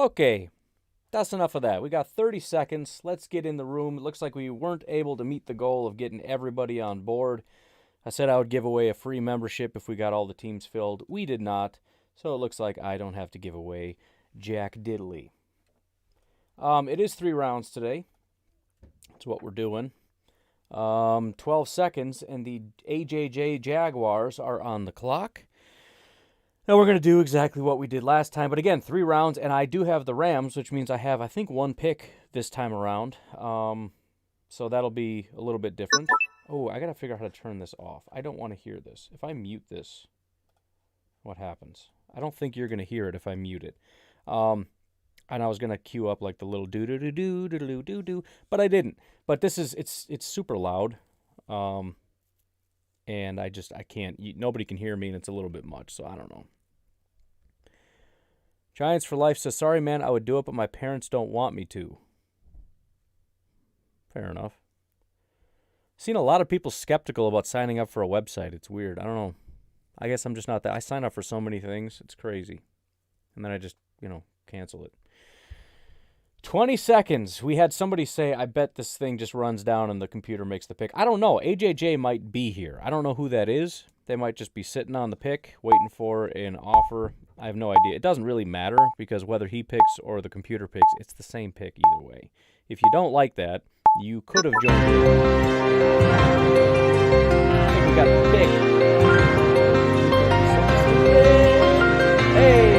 Okay, that's enough of that. We got 30 seconds. Let's get in the room. It looks like we weren't able to meet the goal of getting everybody on board. I said I would give away a free membership if we got all the teams filled. We did not, so it looks like I don't have to give away Jack Diddley. It is 3 rounds today. That's what we're doing. 12 seconds, and the AJJ Jaguars are on the clock. Now we're going to do exactly what we did last time, but again, 3 rounds, and I do have the Rams, which means I have, I think, 1 pick this time around. So that'll be a little bit different. Oh, I got to figure out how to turn this off. I don't want to hear this. If I mute this, what happens? I don't think you're going to hear it if I mute it. And I was going to cue up like the little do-do-do-do-do-do-do-do, but I didn't. But this is, it's super loud. And I can't, nobody can hear me, and it's a little bit much, so I don't know. Giants for Life says, sorry, man, I would do it, but my parents don't want me to. Fair enough. Seen a lot of people skeptical about signing up for a website. It's weird. I don't know. I guess I'm just not that. I sign up for so many things. It's crazy. And then I just, cancel it. 20 seconds. We had somebody say, I bet this thing just runs down and the computer makes the pick. I don't know. AJJ might be here. I don't know who that is. They might just be sitting on the pick, waiting for an offer. I have no idea. It doesn't really matter because whether he picks or the computer picks, it's the same pick either way. If you don't like that, you could have joined in. I think we got the pick. Hey!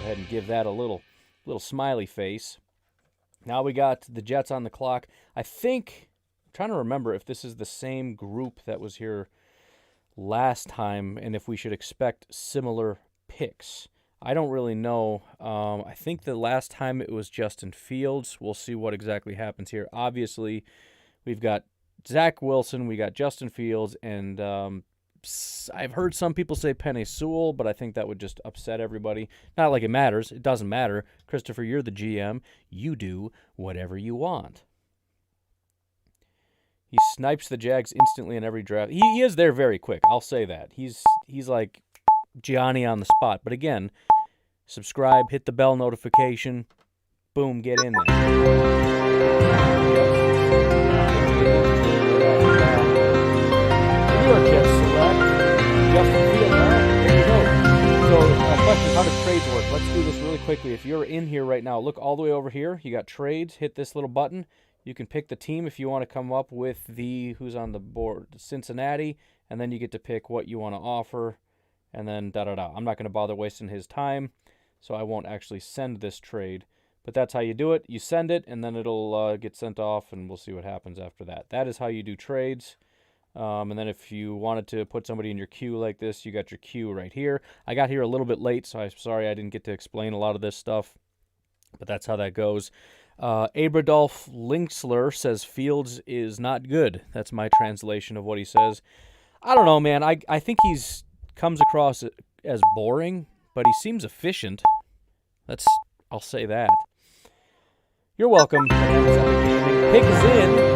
And give that a little smiley face. Now we got the Jets on the clock. I'm trying to remember if this is the same group that was here last time and if we should expect similar picks. I don't really know. I think the last time it was Justin Fields. We'll see what exactly happens here. Obviously, we've got Zach Wilson, we got Justin Fields, and I've heard some people say Penei Sewell, but I think that would just upset everybody. Not like it matters. It doesn't matter. Christopher, you're the GM. You do whatever you want. He snipes the Jags instantly in every draft. He is there very quick. I'll say that. He's like Gianni on the spot. But again, subscribe, hit the bell notification. Boom, get in there. New York Jets select Justin Fields. All right, there you go. So, question, how do trades work? Let's do this really quickly. If you're in here right now, look all the way over here. You got trades. Hit this little button. You can pick the team if you want to come up with who's on the board, Cincinnati, and then you get to pick what you want to offer, and then da-da-da. I'm not going to bother wasting his time, so I won't actually send this trade. But that's how you do it. You send it, and then it'll get sent off, and we'll see what happens after that. That is how you do trades. And then if you wanted to put somebody in your queue like this, you got your queue right here. I got here a little bit late, so I'm sorry I didn't get to explain a lot of this stuff. But that's how that goes. Abradolf Linksler says Fields is not good. That's my translation of what he says. I don't know, man. I think he's comes across as boring, but he seems efficient. I'll say that. You're welcome. Pick is in.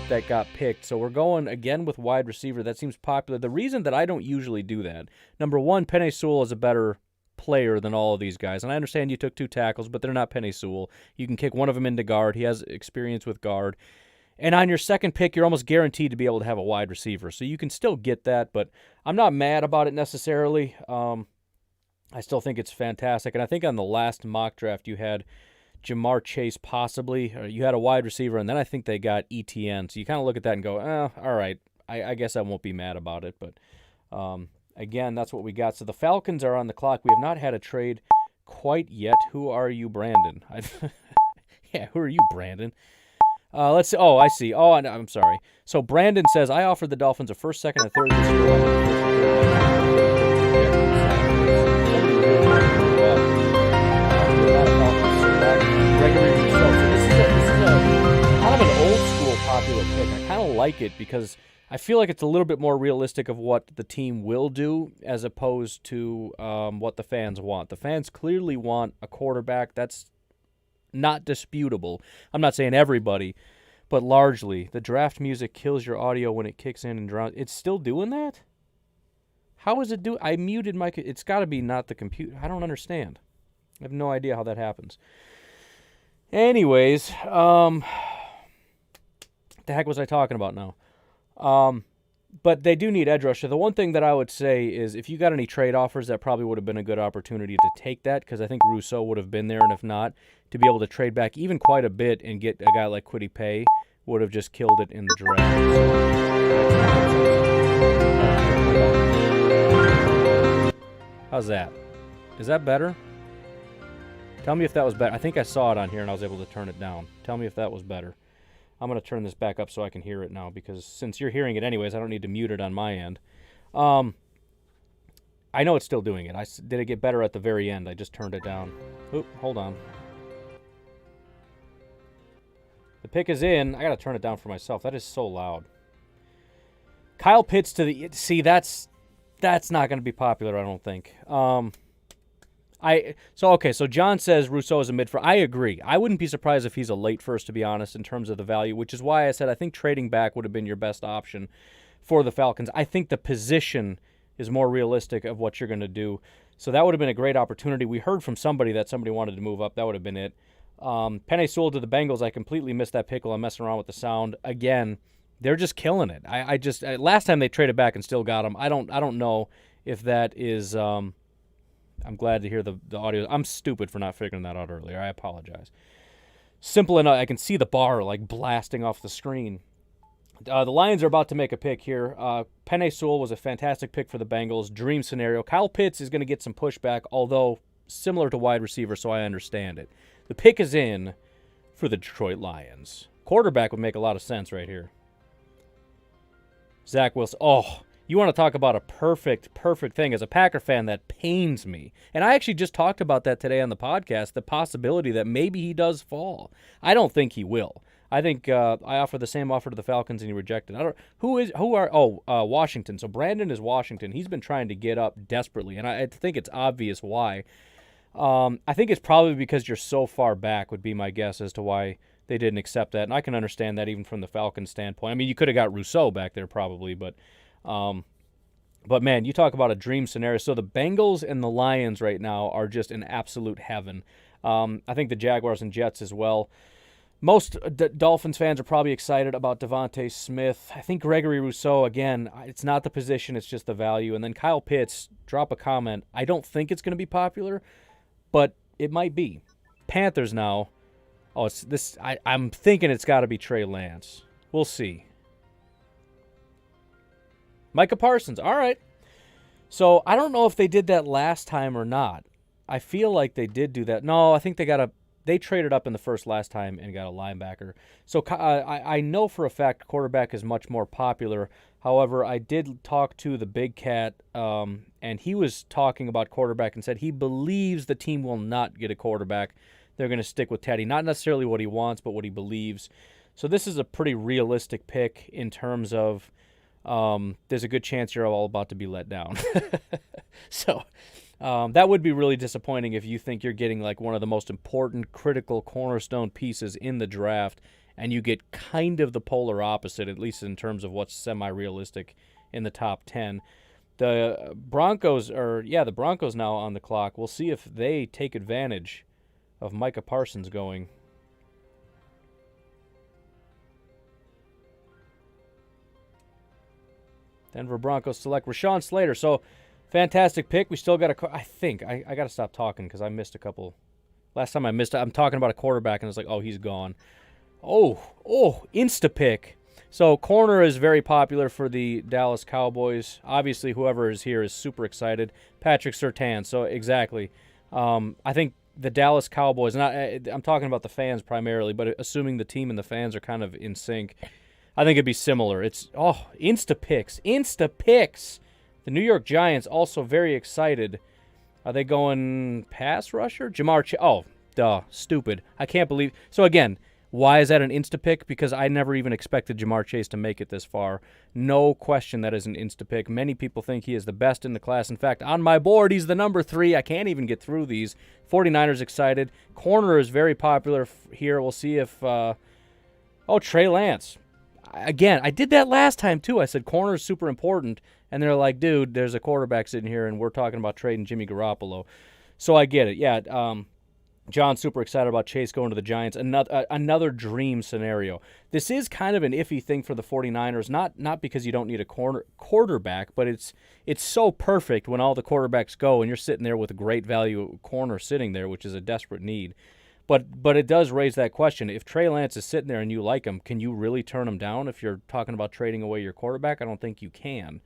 That got picked. So we're going again with wide receiver. That seems popular. The reason that I don't usually do that, number one, Penei Sewell is a better player than all of these guys. And I understand you took 2 tackles, but they're not Penei Sewell. You can kick one of them into guard. He has experience with guard. And on your second pick, you're almost guaranteed to be able to have a wide receiver. So you can still get that, but I'm not mad about it necessarily. I still think it's fantastic. And I think on the last mock draft you had Jamar Chase possibly. You had a wide receiver, and then I think they got ETN. So you kind of look at that and go, all right, I guess I won't be mad about it. But, again, that's what we got. So the Falcons are on the clock. We have not had a trade quite yet. Who are you, Brandon? Yeah, who are you, Brandon? Let's see. Oh, I see. Oh, I'm sorry. So Brandon says, I offered the Dolphins a first, second, and third this year. Gregory Rousseau. So this is a kind of an old school popular pick. I kind of like it because I feel like it's a little bit more realistic of what the team will do as opposed to what the fans want. The fans clearly want a quarterback. That's not disputable. I'm not saying everybody, but largely. The draft music kills your audio when it kicks in and drowns. It's still doing that? How is it do? I muted my... It's got to be not the computer. I don't understand. I have no idea how that happens. Anyways, the heck was I talking about now? But they do need edge rusher. The one thing that I would say is if you got any trade offers, that probably would have been a good opportunity to take that, because I think Rousseau would have been there, and if not, to be able to trade back even quite a bit and get a guy like Kwity Paye would have just killed it in the draft. How's that? Is that better? Tell me if that was better. I think I saw it on here and I was able to turn it down. Tell me if that was better. I'm going to turn this back up so I can hear it now, because since you're hearing it anyways, I don't need to mute it on my end. I know it's still doing it. Did it get better at the very end? I just turned it down. Oop, hold on. The pick is in. I got to turn it down for myself. That is so loud. Kyle Pitts to the... See, that's not going to be popular, I don't think. So John says Rousseau is a mid-first. I agree. I wouldn't be surprised if he's a late first, to be honest, in terms of the value, which is why I said I think trading back would have been your best option for the Falcons. I think the position is more realistic of what you're going to do. So that would have been a great opportunity. We heard from somebody that somebody wanted to move up. That would have been it. Penei Sewell to the Bengals. I completely missed that pick while I'm messing around with the sound. Again, they're just killing it. I just last time they traded back and still got him. I don't know if that is... I'm glad to hear the audio. I'm stupid for not figuring that out earlier. I apologize. Simple enough. I can see the bar like blasting off the screen. The Lions are about to make a pick here. Penei Sewell was a fantastic pick for the Bengals. Dream scenario. Kyle Pitts is going to get some pushback, although similar to wide receiver, so I understand it. The pick is in for the Detroit Lions. Quarterback would make a lot of sense right here. Zach Wilson. Oh, you want to talk about a perfect thing. As a Packer fan, that pains me. And I actually just talked about that today on the podcast, the possibility that maybe he does fall. I don't think he will. I think I offered the same offer to the Falcons and he rejected. Washington. So Brandon is Washington. He's been trying to get up desperately, and I think it's obvious why. I think it's probably because you're so far back would be my guess as to why they didn't accept that. And I can understand that even from the Falcons standpoint. I mean, you could have got Rousseau back there probably, but man, you talk about a dream scenario. So the Bengals and the Lions right now are just in absolute heaven. I think the Jaguars and Jets as well. Most Dolphins fans are probably excited about Devontae Smith. I think Gregory Rousseau, again, it's not the position, it's just the value. And then Kyle Pitts, drop a comment. I don't think it's going to be popular, but it might be. Panthers now. Oh, it's this. I'm thinking it's got to be Trey Lance. We'll see. Micah Parsons. All right. So I don't know if they did that last time or not. I feel like they did do that. No, I think they traded up in the first last time and got a linebacker. So I know for a fact quarterback is much more popular. However, I did talk to the Big Cat, and he was talking about quarterback and said he believes the team will not get a quarterback. They're going to stick with Teddy. Not necessarily what he wants, but what he believes. So this is a pretty realistic pick in terms of there's a good chance you're all about to be let down. So that would be really disappointing if you think you're getting like one of the most important, critical cornerstone pieces in the draft, and you get kind of the polar opposite, at least in terms of what's semi-realistic in the top 10. The Broncos now on the clock. We'll see if they take advantage of Micah Parsons going. Denver Broncos select Rashawn Slater. So, fantastic pick. We still got I got to stop talking because I missed a couple. Last time I missed, I'm talking about a quarterback, and it's like, oh, he's gone. Oh, insta-pick. So, corner is very popular for the Dallas Cowboys. Obviously, whoever is here is super excited. Patrick Surtain. So, exactly. I think the Dallas Cowboys, and I'm talking about the fans primarily, but assuming the team and the fans are kind of in sync, I think it'd be similar. It's, insta picks. The New York Giants also very excited. Are they going pass rusher? Stupid. I can't believe. So again, Why is that an insta-pick? Because I never even expected Ja'Marr Chase to make it this far. No question that is an insta-pick. Many people think he is the best in the class. In fact, on my board, he's the number 3. I can't even get through these. 49ers excited. Corner is very popular here. We'll see if... Trey Lance. Again, I did that last time, too. I said corner is super important. And they're like, dude, there's a quarterback sitting here, and we're talking about trading Jimmy Garoppolo. So I get it. Yeah, John's super excited about Chase going to the Giants. Another dream scenario. This is kind of an iffy thing for the 49ers, not because you don't need a quarterback, but it's so perfect when all the quarterbacks go and you're sitting there with a great value corner sitting there, which is a desperate need. But it does raise that question. If Trey Lance is sitting there and you like him, can you really turn him down if you're talking about trading away your quarterback? I don't think you can.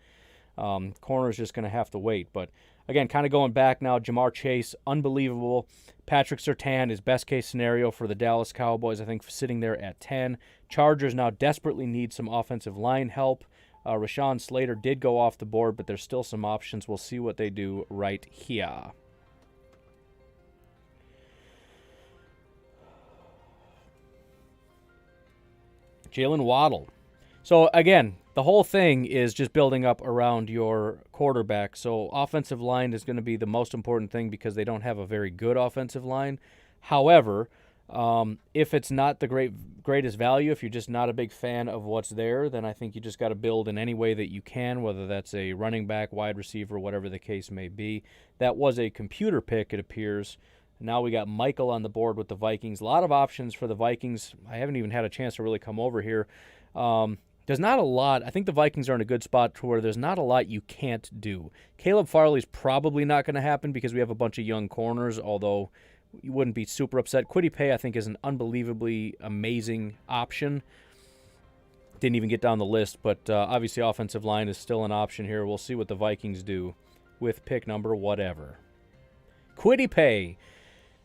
Corner's just going to have to wait. But, again, kind of going back now, Ja'Marr Chase, unbelievable. Patrick Surtain is best-case scenario for the Dallas Cowboys, I think, sitting there at 10. Chargers now desperately need some offensive line help. Rashawn Slater did go off the board, but there's still some options. We'll see what they do right here. Jalen Waddle. So, again, the whole thing is just building up around your quarterback. So offensive line is going to be the most important thing because they don't have a very good offensive line. However, if it's not the greatest value, if you're just not a big fan of what's there, then I think you just got to build in any way that you can, whether that's a running back, wide receiver, whatever the case may be. That was a computer pick, it appears. Now we got Michael on the board with the Vikings. A lot of options for the Vikings. I haven't even had a chance to really come over here. There's not a lot. I think the Vikings are in a good spot to where there's not a lot you can't do. Caleb Farley's probably not going to happen because we have a bunch of young corners, although you wouldn't be super upset. Kwity Paye, I think, is an unbelievably amazing option. Didn't even get down the list, but obviously offensive line is still an option here. We'll see what the Vikings do with pick number whatever. Kwity Paye.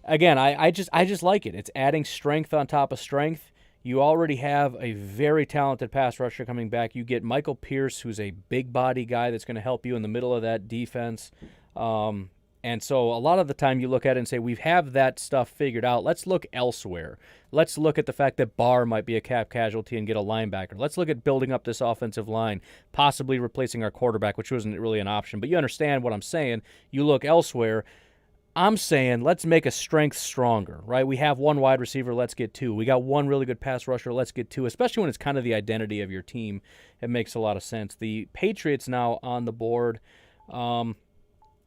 Again, I just like it. It's adding strength on top of strength. You already have a very talented pass rusher coming back. You get Michael Pierce, who's a big body guy that's going to help you in the middle of that defense. And so a lot of the time you look at it and say, we have that stuff figured out. Let's look elsewhere. Let's look at the fact that Barr might be a cap casualty and get a linebacker. Let's look at building up this offensive line, possibly replacing our quarterback, which wasn't really an option. But you understand what I'm saying. You look elsewhere. I'm saying let's make a strength stronger, right? We have one wide receiver, let's get two. We got one really good pass rusher, let's get two, especially when it's kind of the identity of your team. It makes a lot of sense. The Patriots now on the board.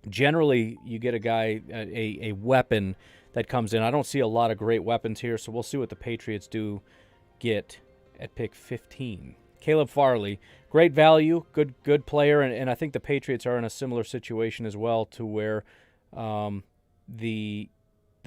Generally, you get a guy, a weapon that comes in. I don't see a lot of great weapons here, so we'll see what the Patriots do get at pick 15. Caleb Farley, great value, good player, and I think the Patriots are in a similar situation as well to where the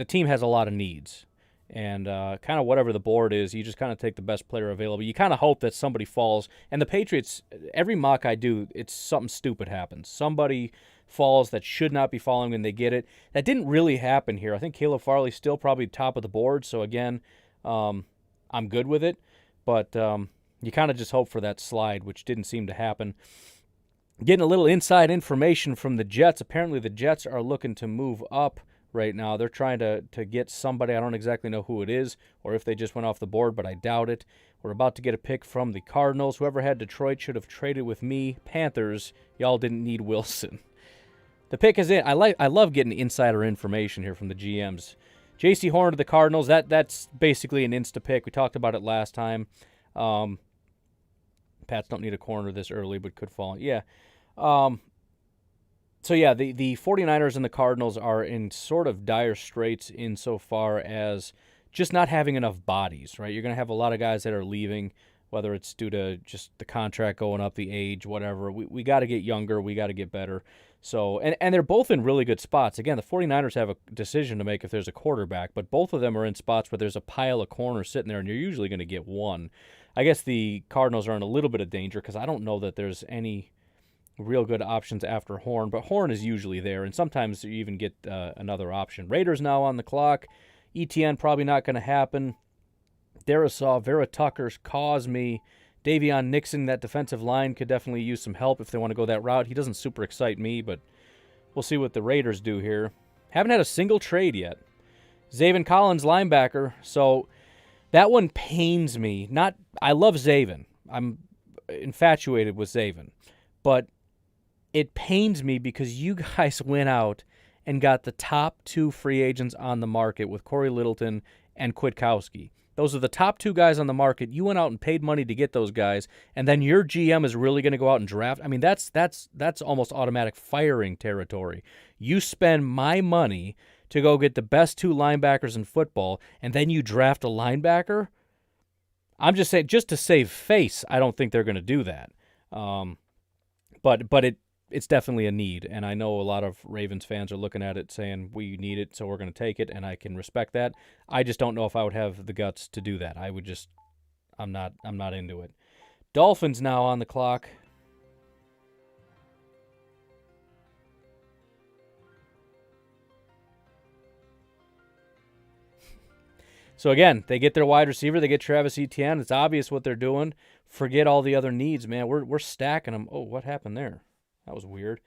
team has a lot of needs, and kind of whatever the board is, you just kind of take the best player available. You kind of hope that somebody falls, and the Patriots, every mock I do, it's something stupid happens. Somebody falls that should not be falling and they get it. That didn't really happen here. I think Caleb Farley's still probably top of the board, so again, I'm good with it, but you kind of just hope for that slide, which didn't seem to happen. Getting a little inside information from the Jets. Apparently the Jets are looking to move up right now. They're trying to get somebody. I don't exactly know who it is or if they just went off the board, but I doubt it. We're about to get a pick from the Cardinals. Whoever had Detroit should have traded with me. Panthers, y'all didn't need Wilson. The pick is in. I love getting insider information here from the GMs. J.C. Horn to the Cardinals. That's basically an insta pick. We talked about it last time. Pats don't need a corner this early, but could fall. Yeah. So, yeah, the 49ers and the Cardinals are in sort of dire straits insofar as just not having enough bodies, right? You're going to have a lot of guys that are leaving, whether it's due to just the contract going up, the age, whatever. We got to get younger. We got to get better. So, and they're both in really good spots. Again, the 49ers have a decision to make if there's a quarterback, but both of them are in spots where there's a pile of corners sitting there, and you're usually going to get one. I guess the Cardinals are in a little bit of danger because I don't know that there's any real good options after Horn, but Horn is usually there, and sometimes you even get another option. Raiders now on the clock. ETN probably not going to happen. Darisaw, Vera Tucker, Cosme, Davion Nixon, that defensive line could definitely use some help if they want to go that route. He doesn't super excite me, but we'll see what the Raiders do here. Haven't had a single trade yet. Zaven Collins, linebacker. So That one pains me. Not, I love Zaven. I'm infatuated with Zaven. But it pains me because you guys went out and got the top 2 free agents on the market with Corey Littleton and Kwiatkowski. Those are the top 2 guys on the market. You went out and paid money to get those guys, and then your GM is really going to go out and draft. I mean, that's almost automatic firing territory. You spend my money to go get the best 2 linebackers in football, and then you draft a linebacker? I'm just saying, just to save face, I don't think they're going to do that. But it's definitely a need, and I know a lot of Ravens fans are looking at it saying we need it, so we're going to take it, and I can respect that. I just don't know if I would have the guts to do that. I'm not into it. Dolphins now on the clock. So again, they get their wide receiver, they get Travis Etienne. It's obvious what they're doing. Forget all the other needs, man. We're stacking them. Oh, what happened there? That was weird.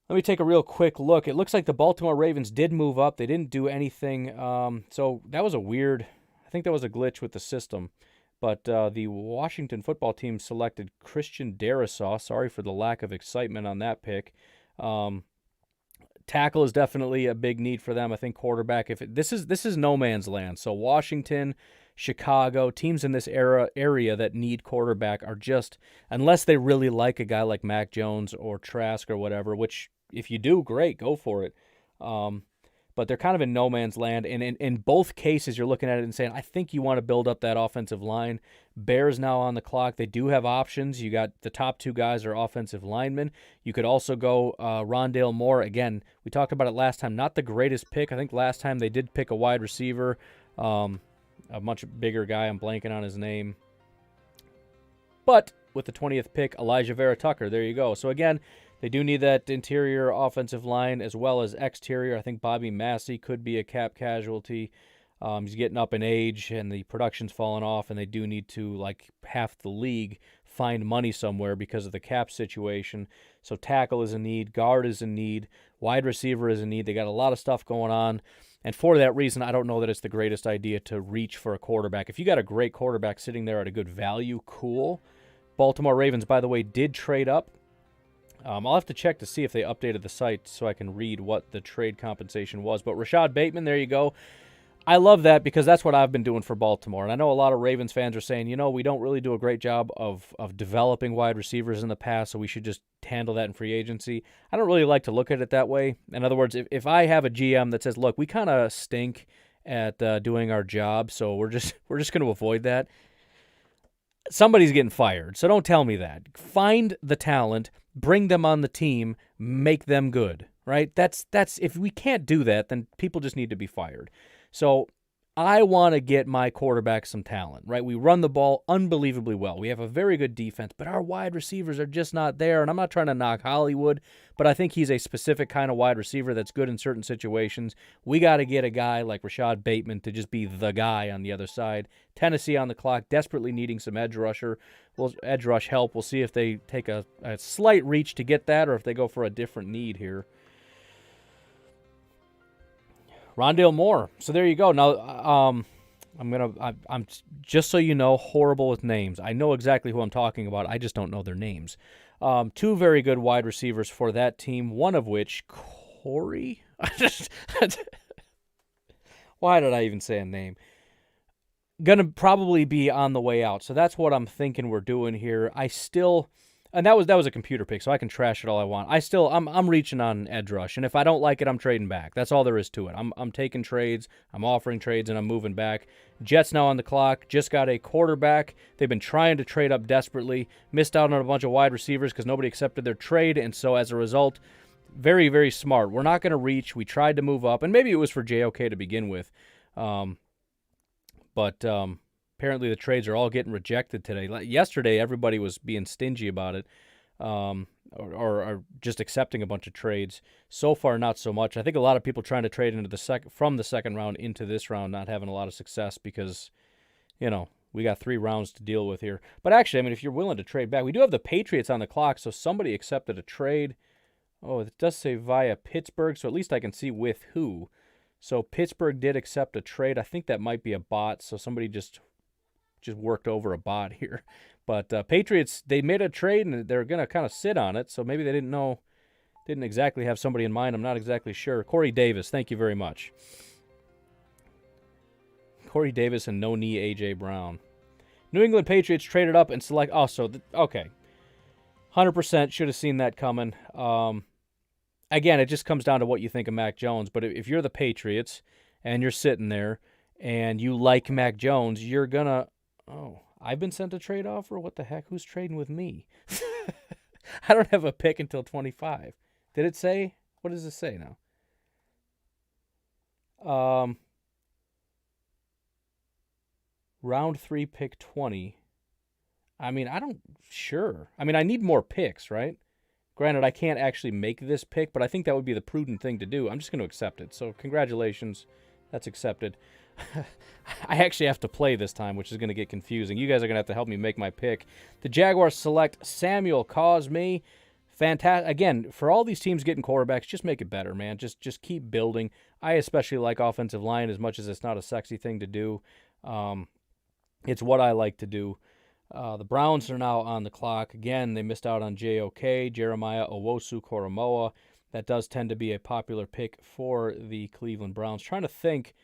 Let me take a real quick look. It looks like the Baltimore Ravens did move up. They didn't do anything. So that was a weird, I think that was a glitch with the system. But the Washington football team selected Christian Darrisaw. Sorry for the lack of excitement on that pick. Tackle is definitely a big need for them. I think quarterback. This is no man's land. So Washington, Chicago, teams in this area that need quarterback are just, unless they really like a guy like Mac Jones or Trask or whatever, which if you do, great, go for it. But they're kind of in no man's land. And in both cases, you're looking at it and saying, I think you want to build up that offensive line. Bears now on the clock. They do have options. You got the top 2 guys are offensive linemen. You could also go Rondale Moore. Again, we talked about it last time. Not the greatest pick. I think last time they did pick a wide receiver, a much bigger guy. I'm blanking on his name. But with the 20th pick, Elijah Vera Tucker. There you go. So again, they do need that interior offensive line as well as exterior. I think Bobby Massey could be a cap casualty. He's getting up in age and the production's falling off, and they do need to, like half the league, find money somewhere because of the cap situation. So tackle is a need, guard is a need, wide receiver is a need. They got a lot of stuff going on. And for that reason, I don't know that it's the greatest idea to reach for a quarterback. If you got a great quarterback sitting there at a good value, cool. Baltimore Ravens, by the way, did trade up. I'll have to check to see if they updated the site so I can read what the trade compensation was. But Rashad Bateman, there you go. I love that because that's what I've been doing for Baltimore. And I know a lot of Ravens fans are saying, we don't really do a great job of developing wide receivers in the past, so we should just handle that in free agency. I don't really like to look at it that way. In other words, if I have a GM that says, look, we kind of stink at doing our job, so we're just going to avoid that, somebody's getting fired. So don't tell me that. Find the talent, bring them on the team, make them good, right? That's if we can't do that, then people just need to be fired. So I want to get my quarterback some talent, right? We run the ball unbelievably well. We have a very good defense, but our wide receivers are just not there. And I'm not trying to knock Hollywood, but I think he's a specific kind of wide receiver that's good in certain situations. We got to get a guy like Rashad Bateman to just be the guy on the other side. Tennessee on the clock, desperately needing some edge rush help. We'll see if they take a slight reach to get that or if they go for a different need here. Rondale Moore. So there you go. Now, I'm just so you know, horrible with names. I know exactly who I'm talking about. I just don't know their names. 2 very good wide receivers for that team. One of which, Corey. Why did I even say a name? Gonna probably be on the way out. So that's what I'm thinking we're doing here. And that was a computer pick, so I can trash it all I want. I'm reaching on edge rush, and if I don't like it, I'm trading back. That's all there is to it. I'm taking trades, I'm offering trades, and I'm moving back. Jets now on the clock, just got a quarterback. They've been trying to trade up desperately, missed out on a bunch of wide receivers because nobody accepted their trade, and so as a result, very, very smart. We're not going to reach. We tried to move up, and maybe it was for JOK to begin with, but apparently the trades are all getting rejected today. Yesterday, everybody was being stingy about it, or just accepting a bunch of trades. So far, not so much. I think a lot of people trying to trade into from the second round into this round, not having a lot of success because, we got 3 rounds to deal with here. But actually, if you're willing to trade back, we do have the Patriots on the clock, so somebody accepted a trade. Oh, it does say via Pittsburgh, so at least I can see with who. So Pittsburgh did accept a trade. I think that might be a bot, so somebody just worked over a bot here. But Patriots, they made a trade, and they're going to kind of sit on it, so maybe they didn't exactly have somebody in mind. I'm not exactly sure. Corey Davis, thank you very much. Corey Davis and no-knee A.J. Brown. New England Patriots traded up and select... Oh, so, okay. 100% should have seen that coming. Again, it just comes down to what you think of Mac Jones. But if you're the Patriots and you're sitting there and you like Mac Jones, you're going to... Oh, I've been sent a trade offer? What the heck? Who's trading with me? I don't have a pick until 25. Did it say? What does it say now? Round 3, pick 20. I mean, sure. I mean, I need more picks, right? Granted, I can't actually make this pick, but I think that would be the prudent thing to do. I'm just going to accept it. So congratulations. That's accepted. I actually have to play this time, which is going to get confusing. You guys are going to have to help me make my pick. The Jaguars select Samuel Cosme. Fantastic. Again, for all these teams getting quarterbacks, just make it better, man. Just keep building. I especially like offensive line as much as it's not a sexy thing to do. It's what I like to do. The Browns are now on the clock. Again, they missed out on JOK, Jeremiah Owusu-Koramoah. That does tend to be a popular pick for the Cleveland Browns. Trying to think.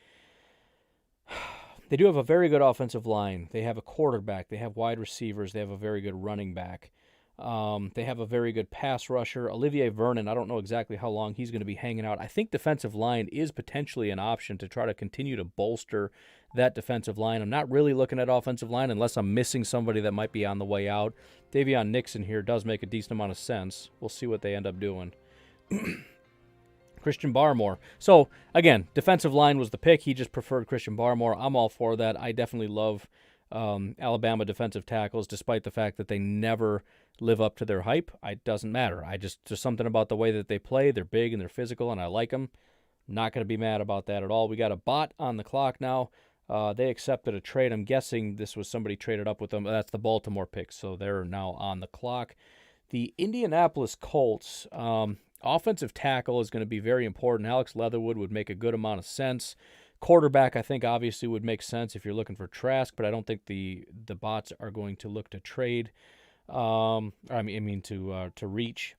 They do have a very good offensive line. They have a quarterback. They have wide receivers. They have a very good running back. They have a very good pass rusher. Olivier Vernon, I don't know exactly how long he's going to be hanging out. I think defensive line is potentially an option to try to continue to bolster that defensive line. I'm not really looking at offensive line unless I'm missing somebody that might be on the way out. Davion Nixon here does make a decent amount of sense. We'll see what they end up doing. Christian Barmore. So, again, defensive line was the pick. He just preferred Christian Barmore. I'm all for that. I definitely love Alabama defensive tackles, despite the fact that they never live up to their hype. It doesn't matter. There's something about the way that they play. They're big and they're physical, and I like them. Not going to be mad about that at all. We got a bot on the clock now. They accepted a trade. I'm guessing this was somebody traded up with them. That's the Baltimore pick, so they're now on the clock. The Indianapolis Colts, offensive tackle is going to be very important. Alex Leatherwood would make a good amount of sense. Quarterback, I think, obviously would make sense if you're looking for Trask, but I don't think the bots are going to look to trade. To reach.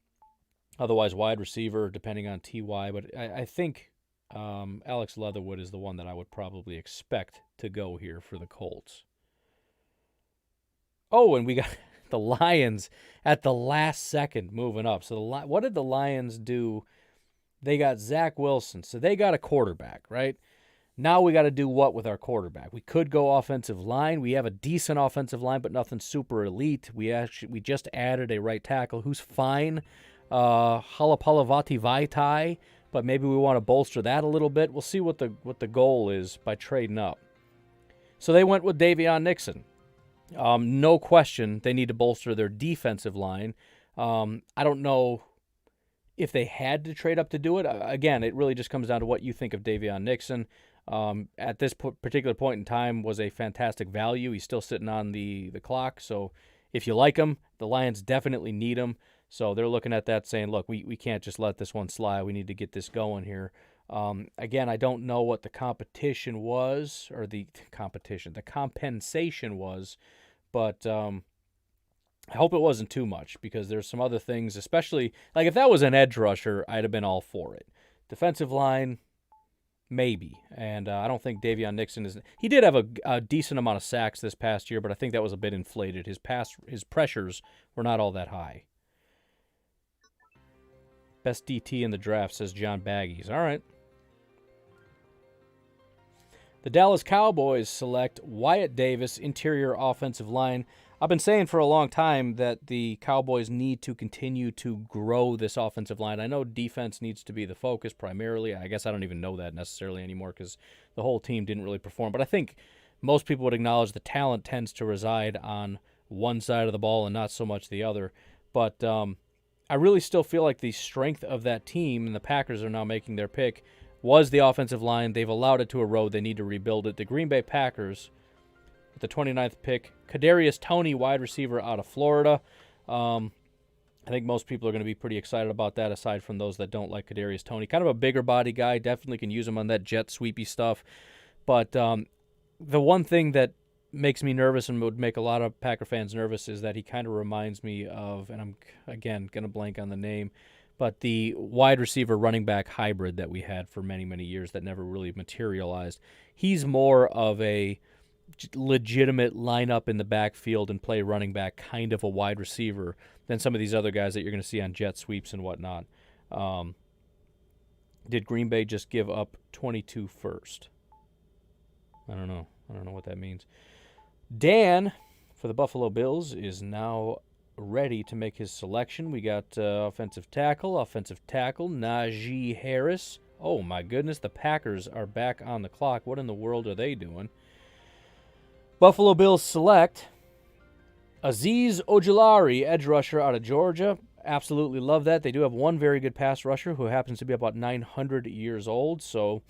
Otherwise, wide receiver, depending on TY. But I think Alex Leatherwood is the one that I would probably expect to go here for the Colts. Oh, and we got the Lions at the last second moving up. So what did the Lions do? They got Zach Wilson. So they got a quarterback, right? Now we got to do what with our quarterback? We could go offensive line. We have a decent offensive line, but nothing super elite. We just added a right tackle who's fine, Halapalavati Vaitai, but maybe we want to bolster that a little bit. We'll see what the goal is by trading up. So they went with Davion Nixon. No question, they need to bolster their defensive line. I don't know if they had to trade up to do it. Again, it really just comes down to what you think of Davion Nixon. At this particular point in time was a fantastic value. He's still sitting on the clock. So if you like him, the Lions definitely need him. So they're looking at that saying, look, we can't just let this one slide. We need to get this going here. Again, I don't know what the competition was, or the compensation was, but I hope it wasn't too much, because there's some other things, especially, like if that was an edge rusher, I'd have been all for it. Defensive line, maybe. And I don't think Davion Nixon is... He did have a decent amount of sacks this past year, but I think that was a bit inflated. His pressures were not all that high. Best DT in the draft, says John Baggies. All right. The Dallas Cowboys select Wyatt Davis, interior offensive line. I've been saying for a long time that the Cowboys need to continue to grow this offensive line. I know defense needs to be the focus primarily. I guess I don't even know that necessarily anymore because the whole team didn't really perform. But I think most people would acknowledge the talent tends to reside on one side of the ball and not so much the other. But I really still feel like the strength of that team, and the Packers are now making their pick, was the offensive line. They've allowed it to erode. They need to rebuild it. The Green Bay Packers, with the 29th pick, Kadarius Toney, wide receiver out of Florida. I think most people are going to be pretty excited about that, aside from those that don't like Kadarius Toney. Kind of a bigger body guy. Definitely can use him on that jet sweepy stuff. But the one thing that makes me nervous and would make a lot of Packer fans nervous is that he kind of reminds me of, and I'm, again, going to blank on the name, but the wide receiver running back hybrid that we had for many, many years that never really materialized. He's more of a legitimate lineup in the backfield and play running back kind of a wide receiver than some of these other guys that you're going to see on jet sweeps and whatnot. Did Green Bay just give up 22 first? I don't know. I don't know what that means. Dan, for the Buffalo Bills, is now ready to make his selection. We got offensive tackle, Najee Harris. Oh, my goodness, the Packers are back on the clock. What in the world are they doing? Buffalo Bills select Azeez Ojulari, edge rusher out of Georgia. Absolutely love that. They do have one very good pass rusher who happens to be about 900 years old, so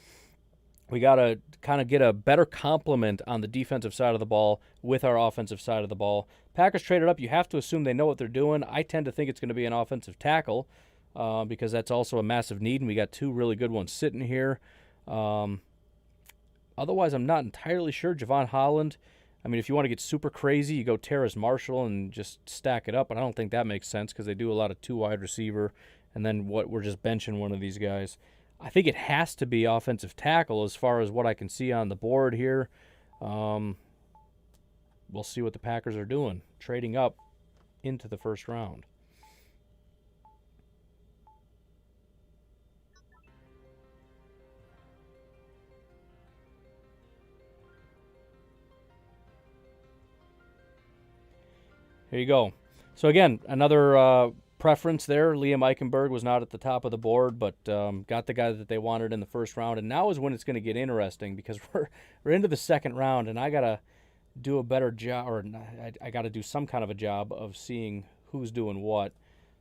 we got to kind of get a better complement on the defensive side of the ball with our offensive side of the ball. Packers traded up. You have to assume they know what they're doing. I tend to think it's going to be an offensive tackle because that's also a massive need, and we got two really good ones sitting here. Otherwise, I'm not entirely sure. Javon Holland, I mean, if you want to get super crazy, you go Terrace Marshall and just stack it up, but I don't think that makes sense because they do a lot of two wide receiver, and then we're just benching one of these guys. I think it has to be offensive tackle as far as what I can see on the board here. We'll see what the Packers are doing, trading up into the first round. Here you go. So again, another preference there. Liam Eichenberg was not at the top of the board, but got the guy that they wanted in the first round. And now is when it's going to get interesting because we're into the second round, and I got to do a better job, or I got to do some kind of a job of seeing who's doing what.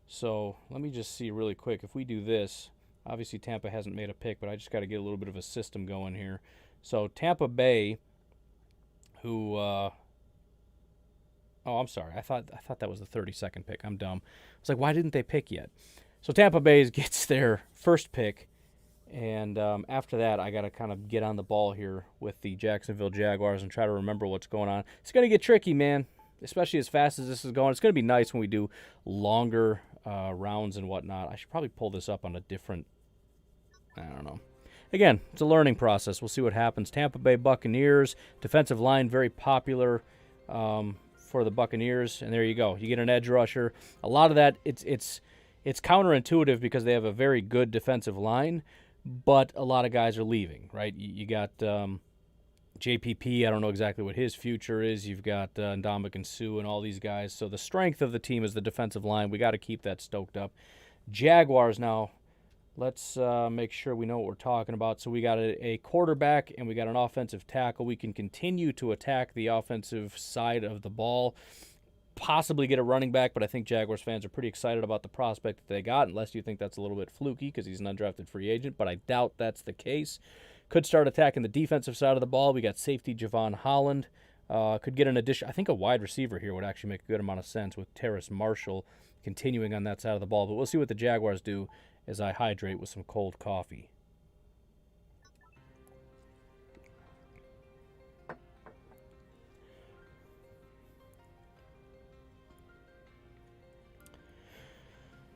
So let me just see really quick. If we do this, obviously Tampa hasn't made a pick, but I just got to get a little bit of a system going here. So Tampa Bay, who oh, I'm sorry. I thought that was the 32nd pick. I'm dumb. I was like, why didn't they pick yet? So Tampa Bay gets their first pick, and after that, I got to kind of get on the ball here with the Jacksonville Jaguars and try to remember what's going on. It's going to get tricky, man, especially as fast as this is going. It's going to be nice when we do longer rounds and whatnot. I should probably pull this up on a different, I don't know. Again, it's a learning process. We'll see what happens. Tampa Bay Buccaneers, defensive line, very popular for the Buccaneers, and there you go. You get an edge rusher. A lot of that, it's counterintuitive because they have a very good defensive line, but a lot of guys are leaving, right? You got JPP. I don't know exactly what his future is. You've got Ndamukong Suh and all these guys. So the strength of the team is the defensive line. We got to keep that stoked up. Jaguars now. Let's make sure we know what we're talking about. So we got a quarterback and we got an offensive tackle. We can continue to attack the offensive side of the ball, possibly get a running back, but I think Jaguars fans are pretty excited about the prospect that they got, unless you think that's a little bit fluky because he's an undrafted free agent, but I doubt that's the case. Could start attacking the defensive side of the ball. We got safety Javon Holland. Could get an addition. I think a wide receiver here would actually make a good amount of sense with Terrace Marshall continuing on that side of the ball, but we'll see what the Jaguars do as I hydrate with some cold coffee.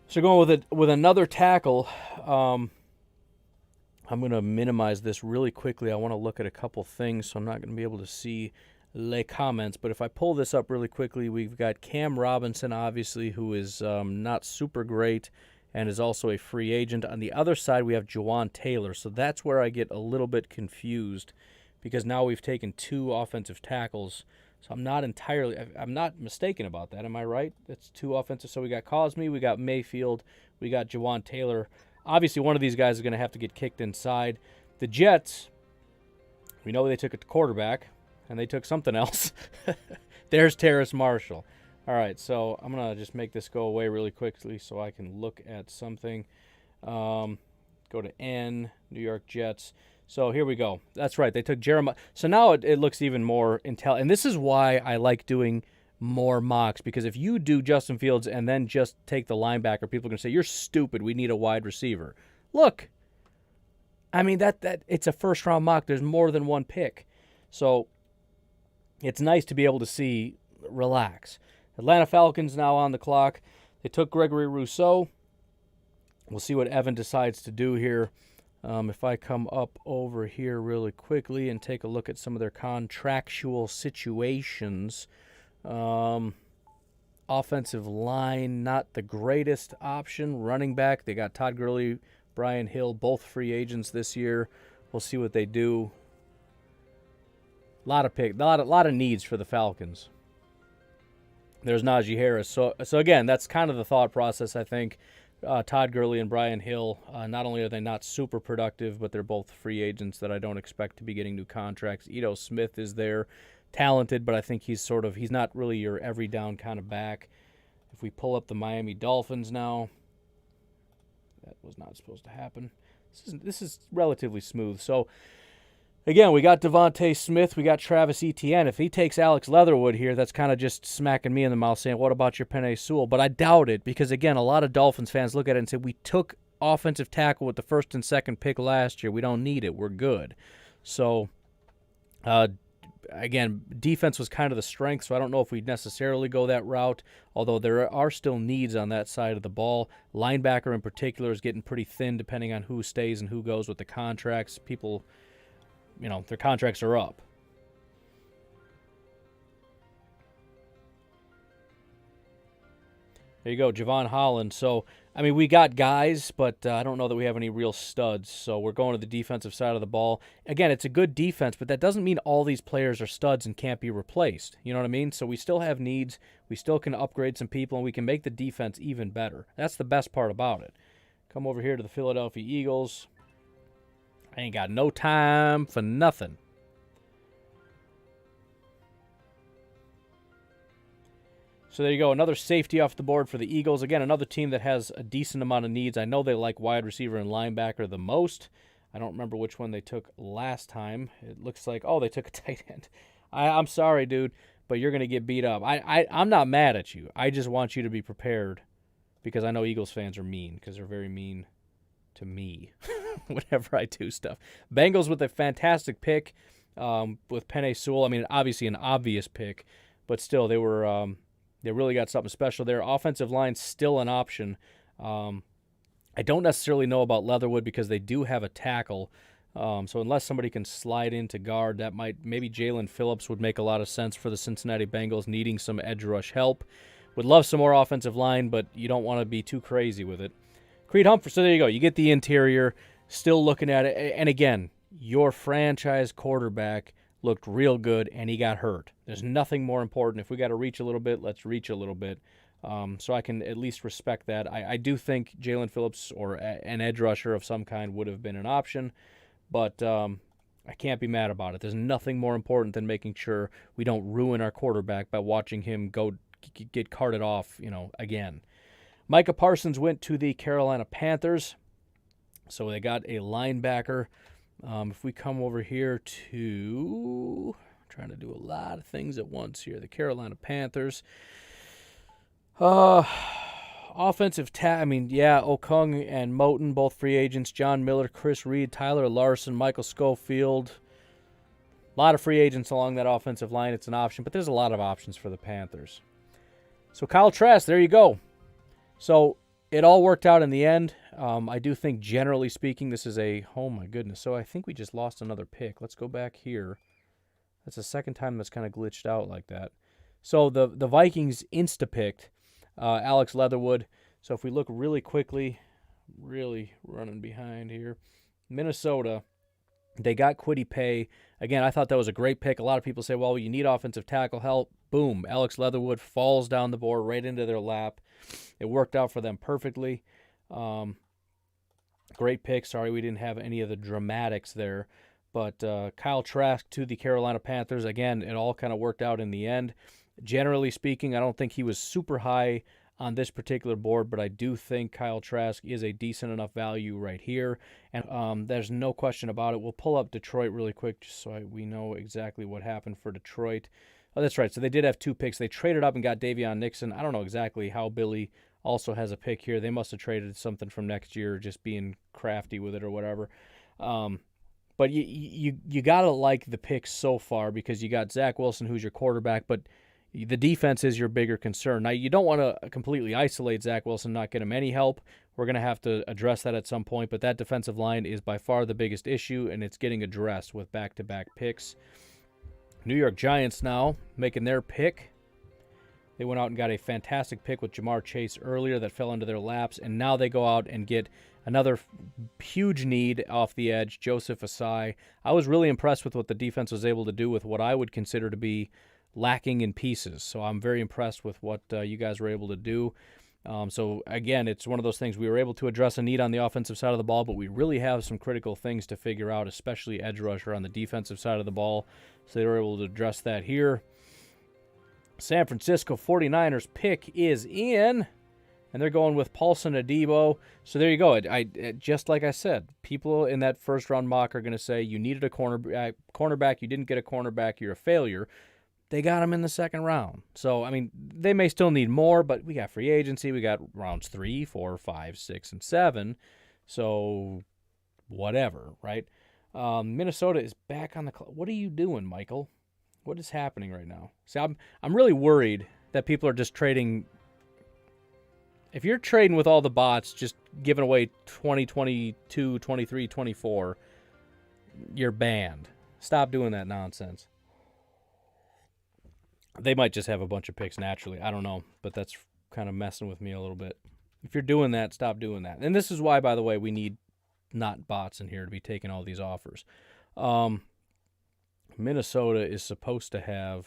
So going with another tackle, I'm going to minimize this really quickly. I want to look at a couple things, so I'm not going to be able to see les comments. But if I pull this up really quickly, we've got Cam Robinson, obviously, who is not super great and is also a free agent. On the other side, we have Jawaan Taylor. So that's where I get a little bit confused because now we've taken two offensive tackles. So I'm not mistaken about that. Am I right? That's two offensive. So we got Cosme, we got Mayfield, we got Jawaan Taylor. Obviously, one of these guys is going to have to get kicked inside. The Jets, we know they took a quarterback, and they took something else. There's Terrace Marshall. All right, so I'm going to just make this go away really quickly so I can look at something. Go to N, New York Jets. So here we go. That's right, they took Jeremiah. So now it looks even more intelligent. And this is why I like doing more mocks, because if you do Justin Fields and then just take the linebacker, people are going to say, you're stupid. We need a wide receiver. Look, I mean, that it's a first-round mock. There's more than one pick. So it's nice to be able to see, relax. Atlanta Falcons now on the clock. They took Gregory Rousseau. We'll see what Evan decides to do here. If I come up over here really quickly and take a look at some of their contractual situations, offensive line, not the greatest option. Running back, they got Todd Gurley, Brian Hill, both free agents this year. We'll see what they do. A lot of needs for the Falcons. There's Najee Harris. So again, that's kind of the thought process, I think. Todd Gurley and Brian Hill, not only are they not super productive, but they're both free agents that I don't expect to be getting new contracts. Ito Smith is there, talented, but I think he's not really your every down kind of back. If we pull up the Miami Dolphins now, that was not supposed to happen. This is relatively smooth. So again, we got Devontae Smith, we got Travis Etienne. If he takes Alex Leatherwood here, that's kind of just smacking me in the mouth saying, what about your Penei Sewell? But I doubt it, because, again, a lot of Dolphins fans look at it and say, we took offensive tackle with the first and second pick last year. We don't need it. We're good. So, again, defense was kind of the strength, so I don't know if we'd necessarily go that route, although there are still needs on that side of the ball. Linebacker in particular is getting pretty thin depending on who stays and who goes with the contracts. People, their contracts are up. There you go, Javon Holland. So, I mean, we got guys, but I don't know that we have any real studs. So we're going to the defensive side of the ball. Again, it's a good defense, but that doesn't mean all these players are studs and can't be replaced. You know what I mean? So we still have needs. We still can upgrade some people, and we can make the defense even better. That's the best part about it. Come over here to the Philadelphia Eagles. I ain't got no time for nothing. So there you go, another safety off the board for the Eagles. Again, another team that has a decent amount of needs. I know they like wide receiver and linebacker the most. I don't remember which one they took last time. It looks like, they took a tight end. I'm sorry, dude, but you're going to get beat up. I'm not mad at you. I just want you to be prepared, because I know Eagles fans are mean, because they're very mean to me whenever I do stuff. Bengals with a fantastic pick with Penei Sewell. I mean, obviously an obvious pick, but still they were they really got something special there. Offensive line still an option. I don't necessarily know about Leatherwood because they do have a tackle. So unless somebody can slide into guard, maybe Jalen Phillips would make a lot of sense for the Cincinnati Bengals, needing some edge rush help. Would love some more offensive line, but you don't want to be too crazy with it. Creed Humphrey, so there you go. You get the interior, still looking at it. And again, your franchise quarterback looked real good, and he got hurt. There's nothing more important. If we got to reach a little bit, let's reach a little bit. So I can at least respect that. I do think Jalen Phillips or an edge rusher of some kind would have been an option, but I can't be mad about it. There's nothing more important than making sure we don't ruin our quarterback by watching him go get carted off, again. Micah Parsons went to the Carolina Panthers, so they got a linebacker. If we come over here to, trying to do a lot of things at once here, the Carolina Panthers. Offensive Okung and Moton, both free agents. John Miller, Chris Reed, Tyler Larson, Michael Schofield. A lot of free agents along that offensive line. It's an option, but there's a lot of options for the Panthers. So Kyle Trask, there you go. So it all worked out in the end. I do think, generally speaking, this is oh my goodness. So I think we just lost another pick. Let's go back here. That's the second time that's kind of glitched out like that. So the Vikings insta-picked Alex Leatherwood. So if we look really quickly, really running behind here, Minnesota, they got Kwity Paye. Again, I thought that was a great pick. A lot of people say, well, you need offensive tackle help. Boom, Alex Leatherwood falls down the board right into their lap. It worked out for them perfectly. Great pick. Sorry we didn't have any of the dramatics there. But Kyle Trask to the Carolina Panthers. Again, it all kind of worked out in the end. Generally speaking, I don't think he was super high on this particular board, but I do think Kyle Trask is a decent enough value right here. And there's no question about it. We'll pull up Detroit really quick just so we know exactly what happened for Detroit. Oh, that's right. So they did have 2 picks. They traded up and got Davion Nixon. I don't know exactly how Billy also has a pick here. They must have traded something from next year, just being crafty with it or whatever. But you gotta like the picks so far because you got Zach Wilson, who's your quarterback, but the defense is your bigger concern. Now, you don't want to completely isolate Zach Wilson, not get him any help. We're going to have to address that at some point, but that defensive line is by far the biggest issue, and it's getting addressed with back-to-back picks. New York Giants now making their pick. They went out and got a fantastic pick with Jamar Chase earlier that fell into their laps, and now they go out and get another huge need off the edge, Joseph Asai. I was really impressed with what the defense was able to do with what I would consider to be lacking in pieces. So I'm very impressed with what you guys were able to do. So again, it's one of those things we were able to address a need on the offensive side of the ball, but we really have some critical things to figure out, especially edge rusher on the defensive side of the ball. So they were able to address that here. San Francisco 49ers pick is in, and they're going with Paulson Adebo. So there you go. Just like I said, people in that first-round mock are going to say you needed a cornerback, you didn't get a cornerback, you're a failure. They got him in the second round. So, I mean, they may still need more, but we got free agency. We got rounds 3, 4, 5, 6, and 7. So, whatever, right? Minnesota is back on the clock. What are you doing, Michael? What is happening right now? See, I'm really worried that people are just trading. If you're trading with all the bots, just giving away 20, 22, 23, 24, you're banned. Stop doing that nonsense. They might just have a bunch of picks naturally. I don't know, but that's kind of messing with me a little bit. If you're doing that, stop doing that. And this is why, by the way, we need not bots in here to be taking all these offers. Minnesota is supposed to have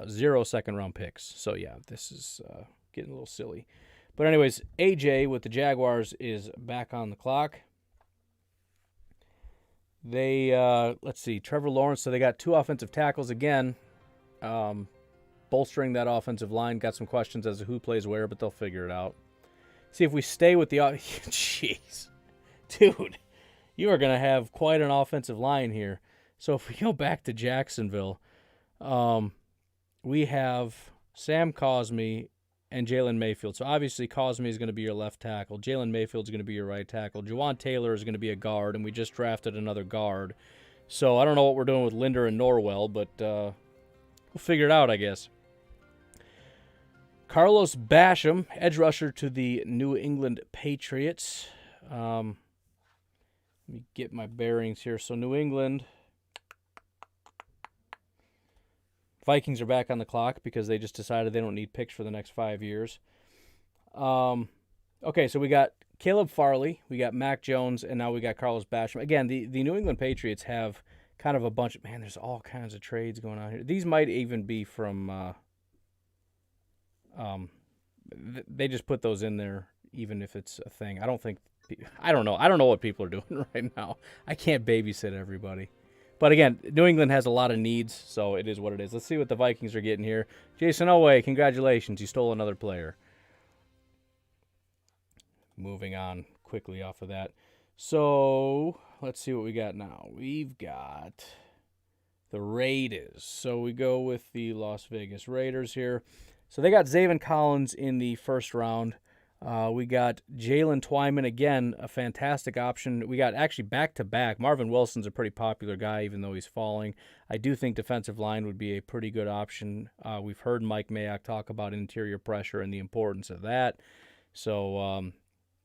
0 second-round picks. So, yeah, this is getting a little silly. But anyways, AJ with the Jaguars is back on the clock. They, let's see, Trevor Lawrence. So they got 2 offensive tackles again, bolstering that offensive line. Got some questions as to who plays where, but they'll figure it out. See if we stay with the, jeez, dude, you are going to have quite an offensive line here. So if we go back to Jacksonville, we have Sam Cosmi and Jalen Mayfield. So obviously Cosmi is going to be your left tackle. Jalen Mayfield is going to be your right tackle. Juwan Taylor is going to be a guard, and we just drafted another guard. So I don't know what we're doing with Linder and Norwell, but we'll figure it out, I guess. Carlos Basham, edge rusher to the New England Patriots. Let me get my bearings here. So New England, Vikings are back on the clock because they just decided they don't need picks for the next 5 years. Okay, so we got Caleb Farley, we got Mac Jones, and now we got Carlos Basham. Again, the New England Patriots have kind of a bunch of, man, there's all kinds of trades going on here. These might even be from, they just put those in there even if it's a thing. I don't know. I don't know what people are doing right now. I can't babysit everybody. But again, New England has a lot of needs, so it is what it is. Let's see what the Vikings are getting here. Jason Oweh, congratulations. You stole another player. Moving on quickly off of that. So let's see what we got now. We've got the Raiders. So we go with the Las Vegas Raiders here. So they got Zaven Collins in the first round. We got Jalen Twyman, again, a fantastic option. We got actually back-to-back. Marvin Wilson's a pretty popular guy, even though he's falling. I do think defensive line would be a pretty good option. We've heard Mike Mayock talk about interior pressure and the importance of that. So,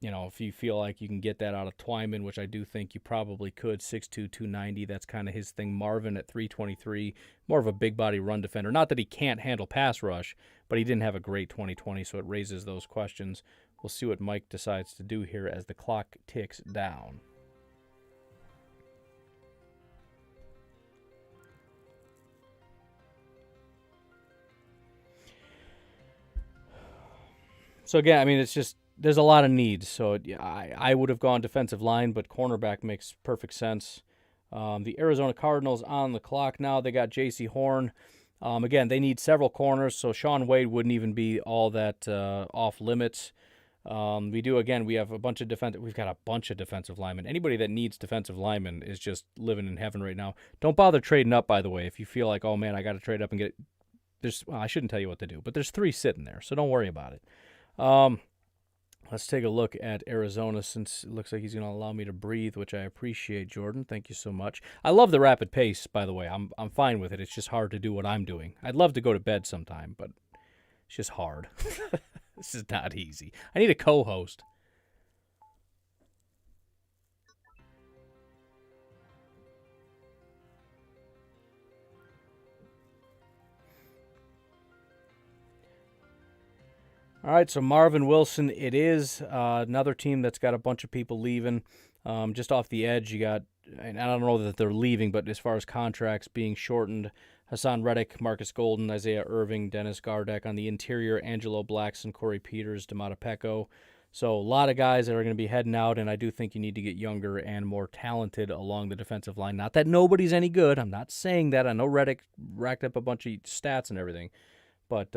if you feel like you can get that out of Twyman, which I do think you probably could, 6'2", 290, that's kind of his thing. Marvin at 323, more of a big-body run defender. Not that he can't handle pass rush, but he didn't have a great 2020, so it raises those questions. We'll see what Mike decides to do here as the clock ticks down. So again, I mean, it's just, there's a lot of needs. So I would have gone defensive line, but cornerback makes perfect sense. The Arizona Cardinals on the clock now. They got J.C. Horn. Again, they need several corners, so Shaun Wade wouldn't even be all that off limits. We have a bunch of we've got a bunch of defensive linemen. Anybody that needs defensive linemen is just living in heaven right now. Don't bother trading up, by the way. If you feel like, oh man, I got to trade up and I shouldn't tell you what to do, but there's 3 sitting there, so don't worry about it. Let's take a look at Arizona, since it looks like he's going to allow me to breathe, which I appreciate, Jordan. Thank you so much. I love the rapid pace, by the way. I'm fine with it. It's just hard to do what I'm doing. I'd love to go to bed sometime, but it's just hard. This is not easy. I need a co-host. All right, so Marvin Wilson, it is another team that's got a bunch of people leaving. Just off the edge, you got, and I don't know that they're leaving, but as far as contracts being shortened, Hassan Reddick, Marcus Golden, Isaiah Irving, Dennis Gardeck. On the interior, Angelo Blackson, Corey Peters, D'Amata Pecco. So a lot of guys that are going to be heading out, and I do think you need to get younger and more talented along the defensive line. Not that nobody's any good. I'm not saying that. I know Reddick racked up a bunch of stats and everything, but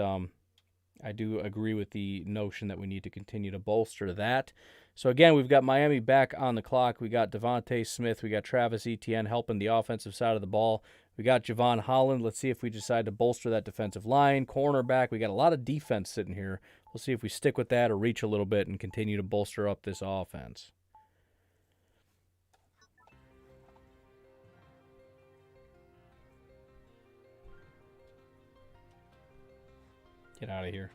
I do agree with the notion that we need to continue to bolster that. So again, we've got Miami back on the clock. We got Devontae Smith. We got Travis Etienne helping the offensive side of the ball. We got Javon Holland. Let's see if we decide to bolster that defensive line. Cornerback, we got a lot of defense sitting here. We'll see if we stick with that or reach a little bit and continue to bolster up this offense. Get out of here.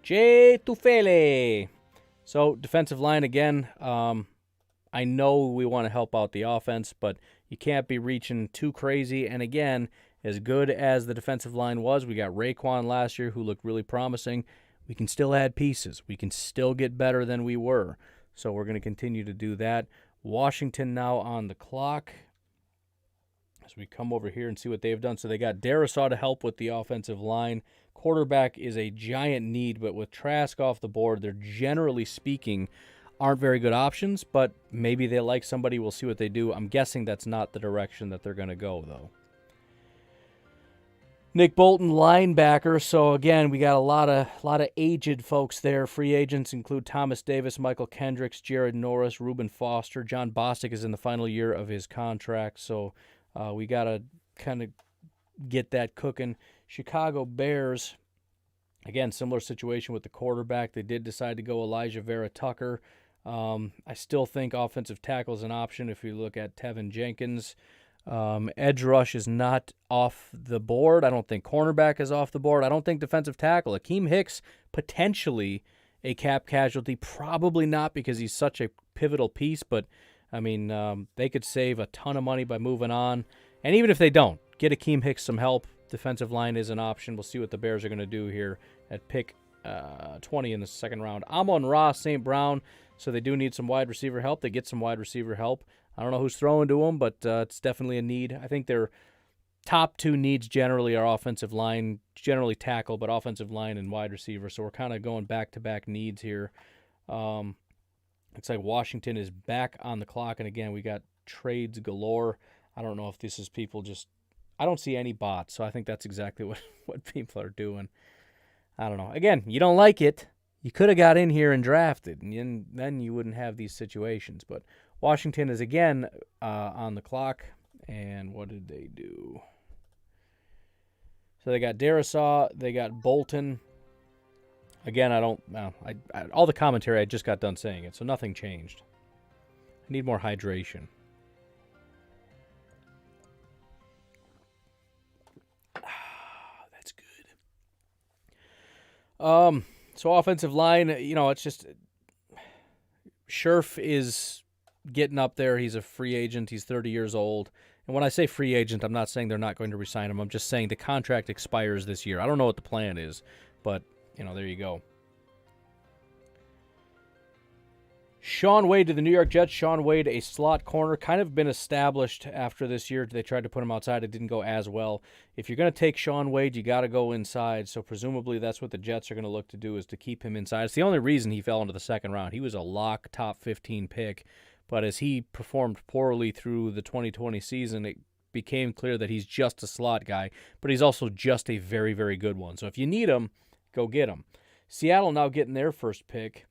Jay Tufele. So, defensive line again. I know we want to help out the offense, but you can't be reaching too crazy. And again, as good as the defensive line was, we got Raekwon last year who looked really promising. We can still add pieces. We can still get better than we were. So we're going to continue to do that. Washington now on the clock. As we come over here and see what they've done. So they got Darisaw to help with the offensive line. Quarterback is a giant need, but with Trask off the board, they're generally speaking aren't very good options, but maybe they like somebody. We'll see what they do. I'm guessing that's not the direction that they're going to go, though. Nick Bolton, linebacker. So again, we got a lot of aged folks there. Free agents include Thomas Davis, Michael Kendricks, Jared Norris, Reuben Foster. John Bostic is in the final year of his contract, so we got to kind of get that cooking. Chicago Bears, again, similar situation with the quarterback. They did decide to go Elijah Vera Tucker. I still think offensive tackle is an option if you look at Tevin Jenkins. Edge rush is not off the board. I don't think cornerback is off the board. I don't think defensive tackle. Akeem Hicks, potentially a cap casualty. Probably not because he's such a pivotal piece, but, I mean, they could save a ton of money by moving on. And even if they don't, get Akeem Hicks some help. Defensive line is an option. We'll see what the Bears are going to do here at pick 20 in the second round. Amon-Ra St. Brown. So they do need some wide receiver help. They get some wide receiver help. I don't know who's throwing to them, but it's definitely a need. I think their top 2 needs generally are offensive line, generally tackle, but offensive line and wide receiver. So we're kind of going back-to-back needs here. Looks like Washington is back on the clock. And again, we got trades galore. I don't know if this is people just – I don't see any bots, so I think that's exactly what people are doing. I don't know. Again, you don't like it. You could have got in here and drafted, and then you wouldn't have these situations. But Washington is again on the clock, and what did they do? So they got Darisaw, they got Bolton. Again, all the commentary I just got done saying it, so nothing changed. I need more hydration. That's good. So offensive line, it's just Scherf is getting up there. He's a free agent. He's 30 years old. And when I say free agent, I'm not saying they're not going to re-sign him. I'm just saying the contract expires this year. I don't know what the plan is, but, there you go. Shaun Wade to the New York Jets. Shaun Wade, a slot corner, kind of been established after this year. They tried to put him outside. It didn't go as well. If you're going to take Shaun Wade, you got to go inside. So presumably that's what the Jets are going to look to do, is to keep him inside. It's the only reason he fell into the second round. He was a lock top 15 pick. But as he performed poorly through the 2020 season, it became clear that he's just a slot guy. But he's also just a very, very good one. So if you need him, go get him. Seattle now getting their first pick.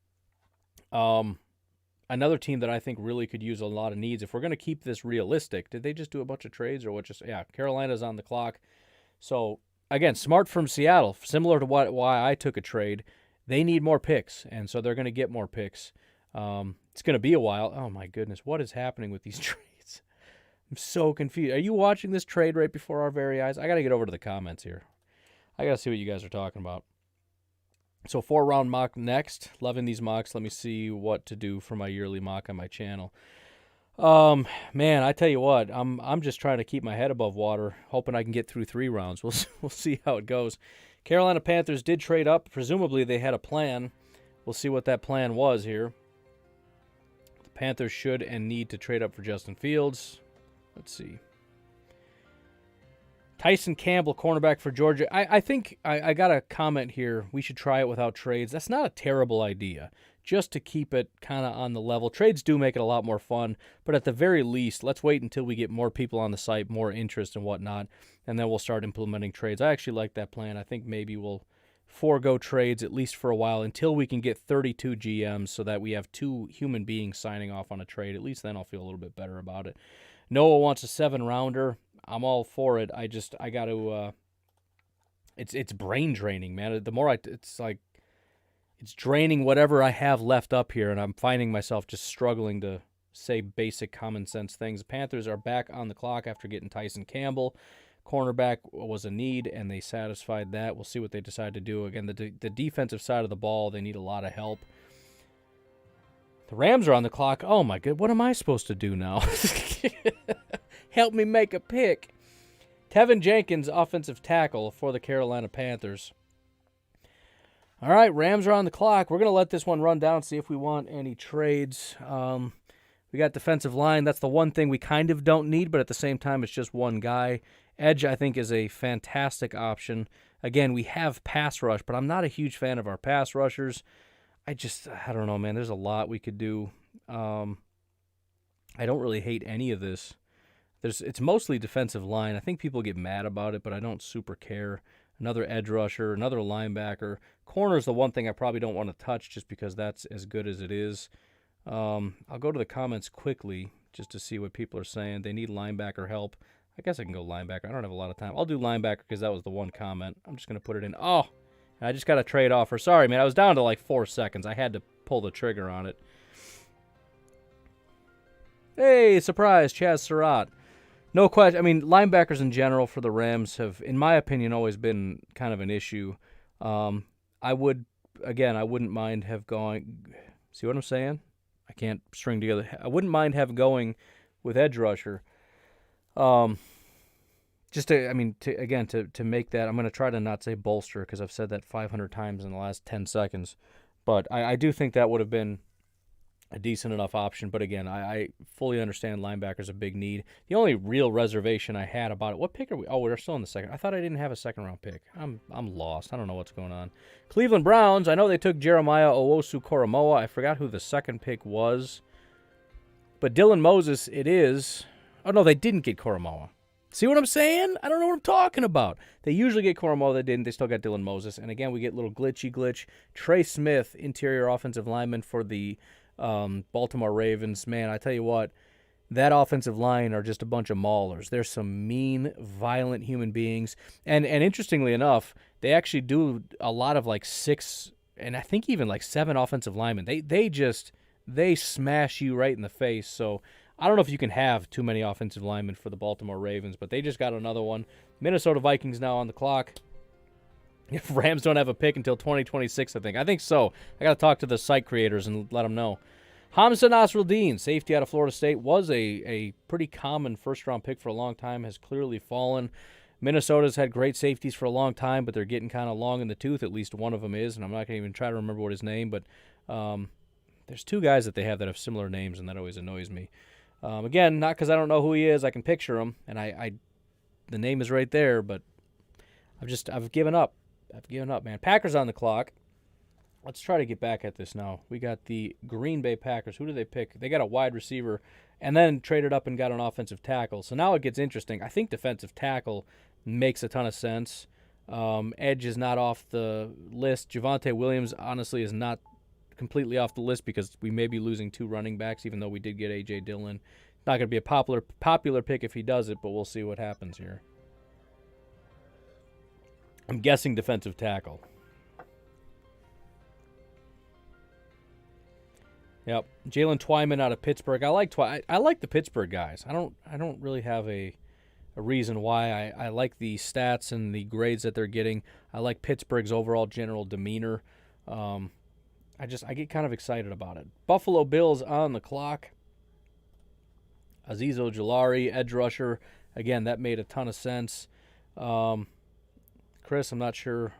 Another team that I think really could use a lot of needs, if we're going to keep this realistic, did they just do a bunch of trades or what? Just, yeah, Carolina's on the clock. So, again, smart from Seattle, similar to why I took a trade. They need more picks, and so they're going to get more picks. It's going to be a while. Oh, my goodness. What is happening with these trades? I'm so confused. Are you watching this trade right before our very eyes? I got to get over to the comments here. I got to see what you guys are talking about. So 4-round mock next. Loving these mocks. Let me see what to do for my yearly mock on my channel. Man, I tell you what, I'm just trying to keep my head above water, hoping I can get through 3 rounds. We'll see how it goes. Carolina Panthers did trade up. Presumably they had a plan. We'll see what that plan was here. The Panthers should and need to trade up for Justin Fields. Let's see. Tyson Campbell, cornerback for Georgia. I think I got a comment here. We should try it without trades. That's not a terrible idea, just to keep it kind of on the level. Trades do make it a lot more fun, but at the very least, let's wait until we get more people on the site, more interest and whatnot, and then we'll start implementing trades. I actually like that plan. I think maybe we'll forego trades at least for a while until we can get 32 GMs so that we have 2 human beings signing off on a trade. At least then I'll feel a little bit better about it. Noah wants a 7-rounder. I'm all for it. I got to. It's brain draining, man. The more it's draining whatever I have left up here, and I'm finding myself just struggling to say basic common sense things. The Panthers are back on the clock after getting Tyson Campbell. Cornerback was a need, and they satisfied that. We'll see what they decide to do. Again, the defensive side of the ball, they need a lot of help. The Rams are on the clock. Oh, my God. What am I supposed to do now? Help me make a pick. Tevin Jenkins, offensive tackle for the Carolina Panthers. All right, Rams are on the clock. We're going to let this one run down, see if we want any trades. We got defensive line. That's the one thing we kind of don't need, but at the same time, it's just one guy. Edge, I think, is a fantastic option. Again, we have pass rush, but I'm not a huge fan of our pass rushers. I don't know, man. There's a lot we could do. I don't really hate any of this. It's mostly defensive line. I think people get mad about it, but I don't super care. Another edge rusher, another linebacker. Corner is the one thing I probably don't want to touch just because that's as good as it is. I'll go to the comments quickly just to see what people are saying. They need linebacker help. I guess I can go linebacker. I don't have a lot of time. I'll do linebacker because that was the one comment. I'm just going to put it in. Oh, I just got a trade offer. Sorry, man. I was down to like 4 seconds. I had to pull the trigger on it. Hey, surprise, Chaz Surratt. No question. I mean, linebackers in general for the Rams have, in my opinion, always been kind of an issue. I wouldn't mind have going. See what I'm saying? I can't string together. I wouldn't mind have going with edge rusher. Just to make that, I'm going to try to not say bolster because I've said that 500 times in the last 10 seconds. But I do think that would have been a decent enough option. But again, I fully understand linebacker's a big need. The only real reservation I had about it, what pick are we? Oh, we're still in the second. I thought I didn't have a second-round pick. I'm lost. I don't know what's going on. Cleveland Browns, I know they took Jeremiah Owusu-Koramoah. I forgot who the second pick was. But Dylan Moses, it is. Oh, no, they didn't get Koramoah. See what I'm saying? I don't know what I'm talking about. They usually get Koramoah. They didn't. They still got Dylan Moses. And again, we get little glitch. Trey Smith, interior offensive lineman for the Baltimore Ravens. Man, I tell you what, that offensive line are just a bunch of maulers. They're some mean, violent human beings. And interestingly enough, they actually do a lot of like 6 and I think even like 7 offensive linemen. They smash you right in the face. So I don't know if you can have too many offensive linemen for the Baltimore Ravens, but they just got another one. Minnesota Vikings now on the clock. If Rams don't have a pick until 2026, I think. I think so. I got to talk to the site creators and let them know. Hamza Nasruddin, safety out of Florida State, was a pretty common first-round pick for a long time, has clearly fallen. Minnesota's had great safeties for a long time, but they're getting kind of long in the tooth. At least one of them is, and I'm not going to even try to remember what his name, but there's 2 guys that they have that have similar names, and that always annoys me. Again, not because I don't know who he is. I can picture him, and the name is right there, but I've given up. I've given up, man. Packers on the clock. Let's try to get back at this now. We got the Green Bay Packers. Who do they pick? They got a wide receiver and then traded up and got an offensive tackle. So now it gets interesting. I think defensive tackle makes a ton of sense. Edge is not off the list. Javonte Williams, honestly, is not completely off the list because we may be losing 2 running backs, even though we did get A.J. Dillon. Not going to be a popular pick if he does it, but we'll see what happens here. I'm guessing defensive tackle. Yep, Jalen Twyman out of Pittsburgh. I like the Pittsburgh guys. I don't really have a reason why. I like the stats and the grades that they're getting. I like Pittsburgh's overall general demeanor. I get kind of excited about it. Buffalo Bills on the clock. Azeez Ojulari, edge rusher. Again, that made a ton of sense. Chris, I'm not sure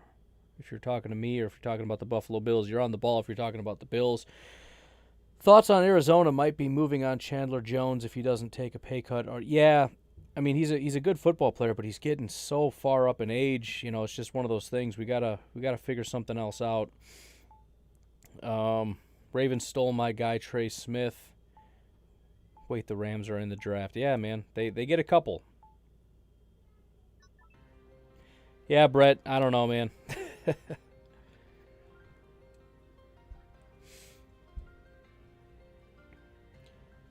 if you're talking to me or if you're talking about the Buffalo Bills. You're on the ball if you're talking about the Bills. Thoughts on Arizona might be moving on Chandler Jones if he doesn't take a pay cut. Yeah, I mean he's a good football player, but he's getting so far up in age. It's just one of those things. We gotta figure something else out. Ravens stole my guy Trey Smith. Wait, the Rams are in the draft. Yeah, man, they get a couple. Yeah, Brett, I don't know, man.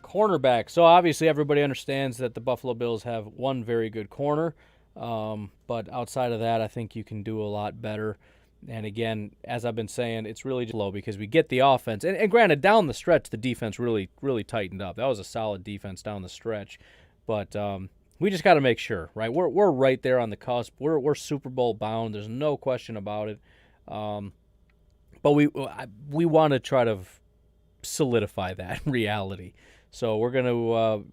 Cornerback. So obviously everybody understands that the Buffalo Bills have one very good corner, but outside of that, I think you can do a lot better. And again, as I've been saying, it's really just low because we get the offense. And granted, down the stretch, the defense really tightened up. That was a solid defense down the stretch, but we just got to make sure, right? We're right there on the cusp. We're Super Bowl bound. There's no question about it. But we want to try to solidify that reality. So we're going to,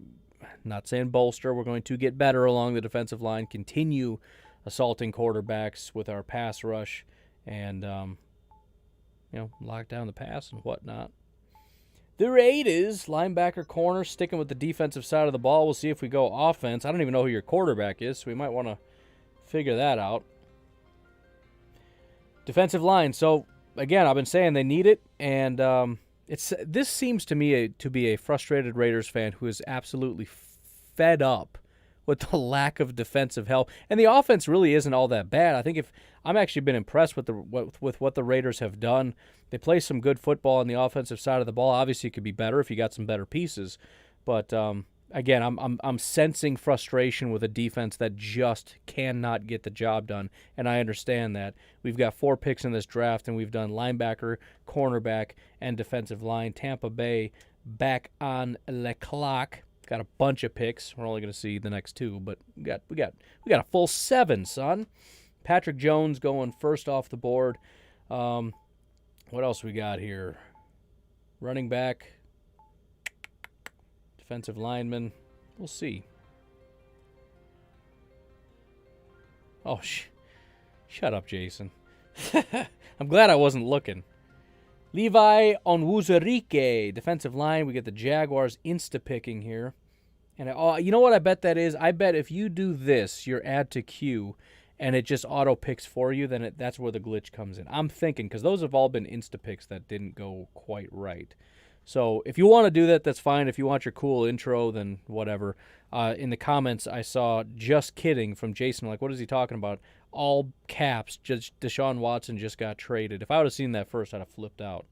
not saying bolster, we're going to get better along the defensive line, continue assaulting quarterbacks with our pass rush, and, lock down the pass and whatnot. The Raiders, linebacker corner, sticking with the defensive side of the ball. We'll see if we go offense. I don't even know who your quarterback is, so we might want to figure that out. Defensive line. So, again, I've been saying they need it, and this seems to me to be a frustrated Raiders fan who is absolutely fed up with the lack of defensive help. And the offense really isn't all that bad. I think I'm actually been impressed with what the Raiders have done. They play some good football on the offensive side of the ball. Obviously, it could be better if you got some better pieces. But again, I'm sensing frustration with a defense that just cannot get the job done, and I understand that. We've got 4 picks in this draft, and we've done linebacker, cornerback, and defensive line. Tampa Bay back on the clock. Got a bunch of picks. We're only going to see the next 2, but we got a full 7, son. Patrick Jones going first off the board. What else we got here? Running back. Defensive lineman. We'll see. Oh, shut up, Jason. I'm glad I wasn't looking. Levi Onwuzurike, defensive line. We get the Jaguars insta-picking here. And you know what I bet that is? I bet if you do this, your add to queue, and it just auto-picks for you, then that's where the glitch comes in. I'm thinking, because those have all been insta-picks that didn't go quite right. So if you want to do that, that's fine. If you want your cool intro, then whatever. In the comments, I saw "just kidding" from Jason. Like, what is he talking about? All caps, just Deshaun Watson just got traded. If I would have seen that first, I'd have flipped out.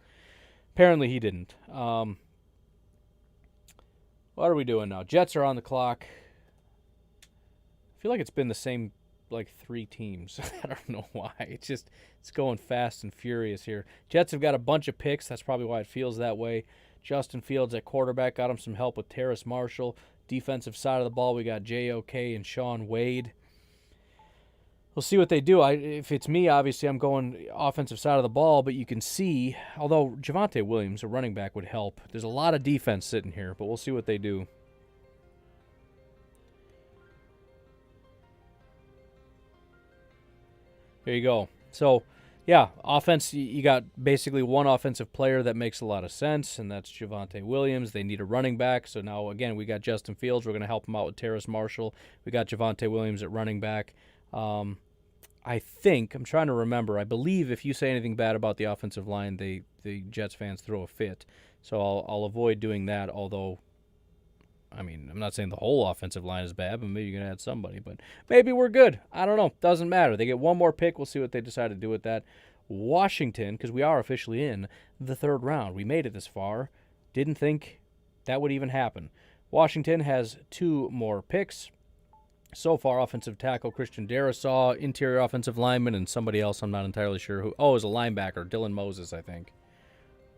Apparently he didn't. What are we doing now? Jets are on the clock. I feel like it's been the same, 3 teams. I don't know why. It's going fast and furious here. Jets have got a bunch of picks. That's probably why it feels that way. Justin Fields at quarterback. Got him some help with Terrace Marshall. Defensive side of the ball, we got J.O.K. and Sean Wade. We'll see what they do. If it's me, obviously I'm going offensive side of the ball, but you can see, although Javonte Williams, a running back, would help. There's a lot of defense sitting here, but we'll see what they do. There you go. So, yeah, offense, you got basically one offensive player that makes a lot of sense, and that's Javonte Williams. They need a running back, so now, again, we got Justin Fields. We're going to help him out with Terrace Marshall. We got Javonte Williams at running back. I think, I'm trying to remember, I believe if you say anything bad about the offensive line, the Jets fans throw a fit. So I'll avoid doing that, although I mean, I'm not saying the whole offensive line is bad, but maybe you can add somebody. But maybe we're good. I don't know. Doesn't matter. They get one more pick. We'll see what they decide to do with that. Washington, because we are officially in the third round. We made it this far. Didn't think that would even happen. Washington has 2 more picks. So far, offensive tackle Christian Darrisaw, interior offensive lineman, and somebody else I'm not entirely sure who. Oh, it was a linebacker, Dylan Moses, I think.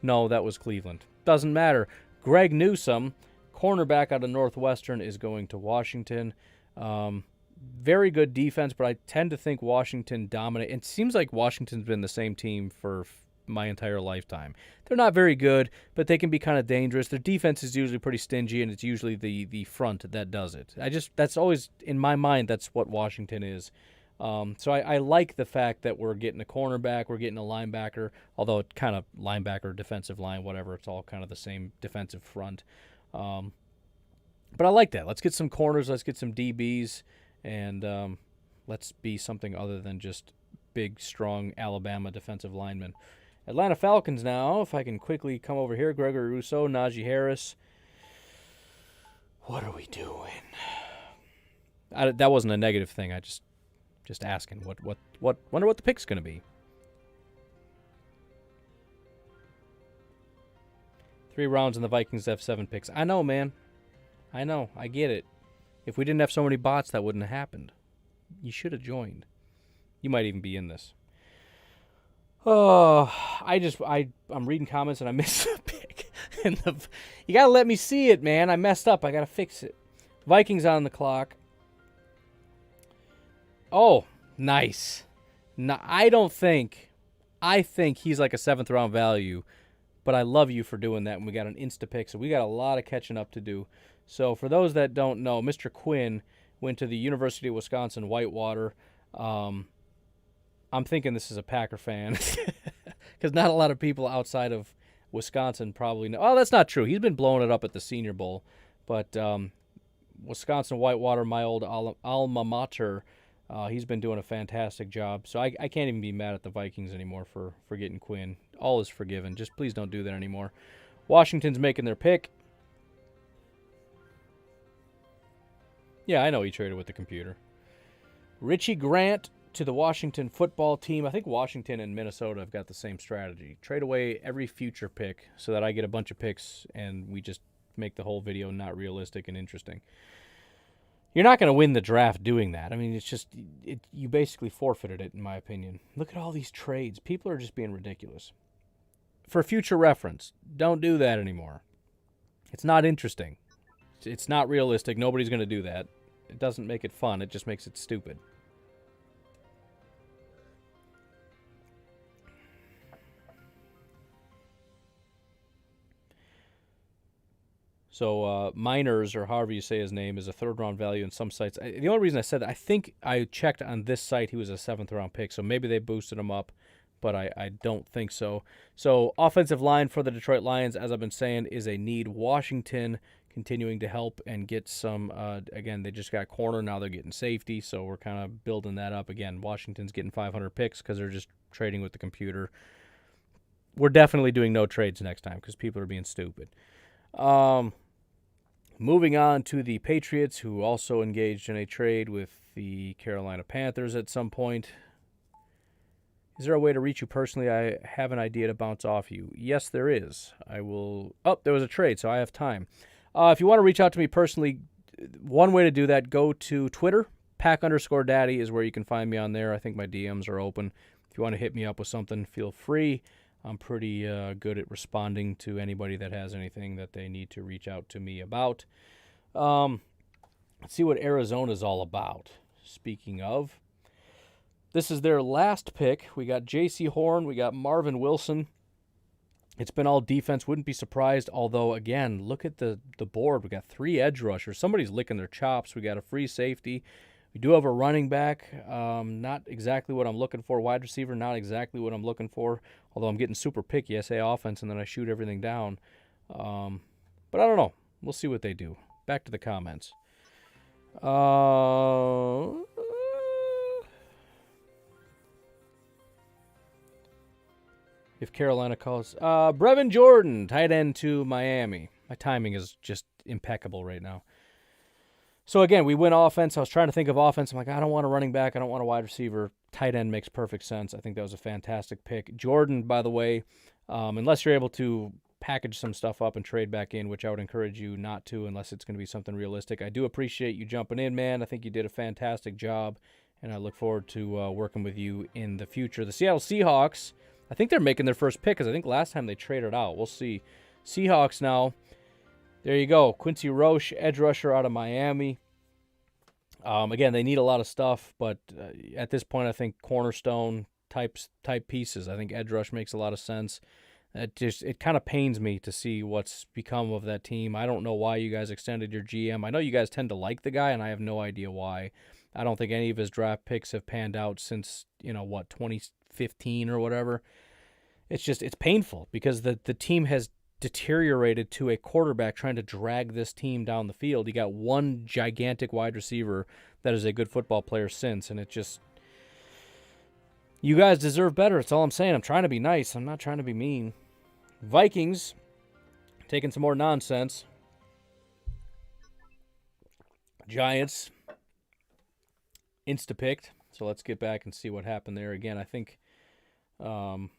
No, that was Cleveland. Doesn't matter. Greg Newsome, cornerback out of Northwestern, is going to Washington. Very good defense, but I tend to think Washington dominate. It seems like Washington's been the same team for my entire lifetime. They're not very good, but they can be kind of dangerous. Their defense is usually pretty stingy, and it's usually the front that does it. That's always, in my mind, that's what Washington is. So I like the fact that we're getting a cornerback, we're getting a linebacker, although it kind of linebacker, defensive line, whatever, it's all kind of the same defensive front. But I like that. Let's get some corners, let's get some DBs, and let's be something other than just big, strong Alabama defensive linemen. Atlanta Falcons now, if I can quickly come over here, Gregory Rousseau, Najee Harris. What are we doing? That wasn't a negative thing, I just asking. Wonder what the pick's going to be. 3 rounds and the Vikings have 7 picks. I know, man. I know. I get it. If we didn't have so many bots, that wouldn't have happened. You should have joined. You might even be in this. Oh, I'm reading comments and I missed the pick. You got to let me see it, man. I messed up. I got to fix it. Vikings on the clock. Oh, nice. No, I think he's like a 7th round value, but I love you for doing that. And we got an insta pick, so we got a lot of catching up to do. So for those that don't know, Mr. Quinn went to the University of Wisconsin Whitewater. I'm thinking this is a Packer fan because not a lot of people outside of Wisconsin probably know. Oh, that's not true. He's been blowing it up at the Senior Bowl, but Wisconsin Whitewater, my old alma mater, he's been doing a fantastic job. So I can't even be mad at the Vikings anymore for getting Quinn. All is forgiven. Just please don't do that anymore. Washington's making their pick. Yeah, I know he traded with the computer. Richie Grant to the Washington football team. I think Washington and Minnesota have got the same strategy. Trade away every future pick so that I get a bunch of picks and we just make the whole video not realistic and interesting. You're not going to win the draft doing that. I mean, it's just, you basically forfeited it, in my opinion. Look at all these trades. People are just being ridiculous. For future reference, don't do that anymore. It's not interesting. It's not realistic. Nobody's going to do that. It doesn't make it fun. It just makes it stupid. So Miners, or however you say his name, is a 3rd-round value in some sites. The only reason I said that, I think I checked on this site, he was a 7th-round pick, so maybe they boosted him up, but I don't think so. So offensive line for the Detroit Lions, as I've been saying, is a need. Washington continuing to help and get some, again, they just got corner, now they're getting safety, so we're kind of building that up. Again, Washington's getting 500 picks because they're just trading with the computer. We're definitely doing no trades next time because people are being stupid. Moving on to the Patriots, who also engaged in a trade with the Carolina Panthers at some point. Is there a way to reach you personally? I have an idea to bounce off you. Yes, there is. I will... Oh, there was a trade, so I have time. If you want to reach out to me personally, one way to do that, go to Twitter. Pack_daddy is where you can find me on there. I think my DMs are open. If you want to hit me up with something, feel free. I'm pretty good at responding to anybody that has anything that they need to reach out to me about. Let's see what Arizona's all about. Speaking of, this is their last pick. We got J.C. Horn. We got Marvin Wilson. It's been all defense. Wouldn't be surprised, although, again, look at the board. We got 3 edge rushers. Somebody's licking their chops. We got a free safety. We do have a running back, not exactly what I'm looking for. Wide receiver, not exactly what I'm looking for. Although I'm getting super picky. I say offense, and then I shoot everything down. But I don't know. We'll see what they do. Back to the comments. If Carolina calls. Brevin Jordan, tight end to Miami. My timing is just impeccable right now. So again, we went offense. I was trying to think of offense. I'm like, I don't want a running back. I don't want a wide receiver. Tight end makes perfect sense. I think that was a fantastic pick. Jordan, by the way, unless you're able to package some stuff up and trade back in, which I would encourage you not to unless it's going to be something realistic. I do appreciate you jumping in, man. I think you did a fantastic job, and I look forward to working with you in the future. The Seattle Seahawks, I think they're making their first pick because I think last time they traded out. We'll see. Seahawks now. There you go. Quincy Roche, edge rusher out of Miami. Again, they need a lot of stuff, but at this point, I think cornerstone type pieces. I think edge rush makes a lot of sense. It kind of pains me to see what's become of that team. I don't know why you guys extended your GM. I know you guys tend to like the guy, and I have no idea why. I don't think any of his draft picks have panned out since 2015 or whatever. It's painful because the team has deteriorated to a quarterback trying to drag this team down the field. You got one gigantic wide receiver that is a good football player since, and you guys deserve better. That's all I'm saying. I'm trying to be nice. I'm not trying to be mean. Vikings taking some more nonsense. Giants insta-picked. So let's get back and see what happened there. Again, I think not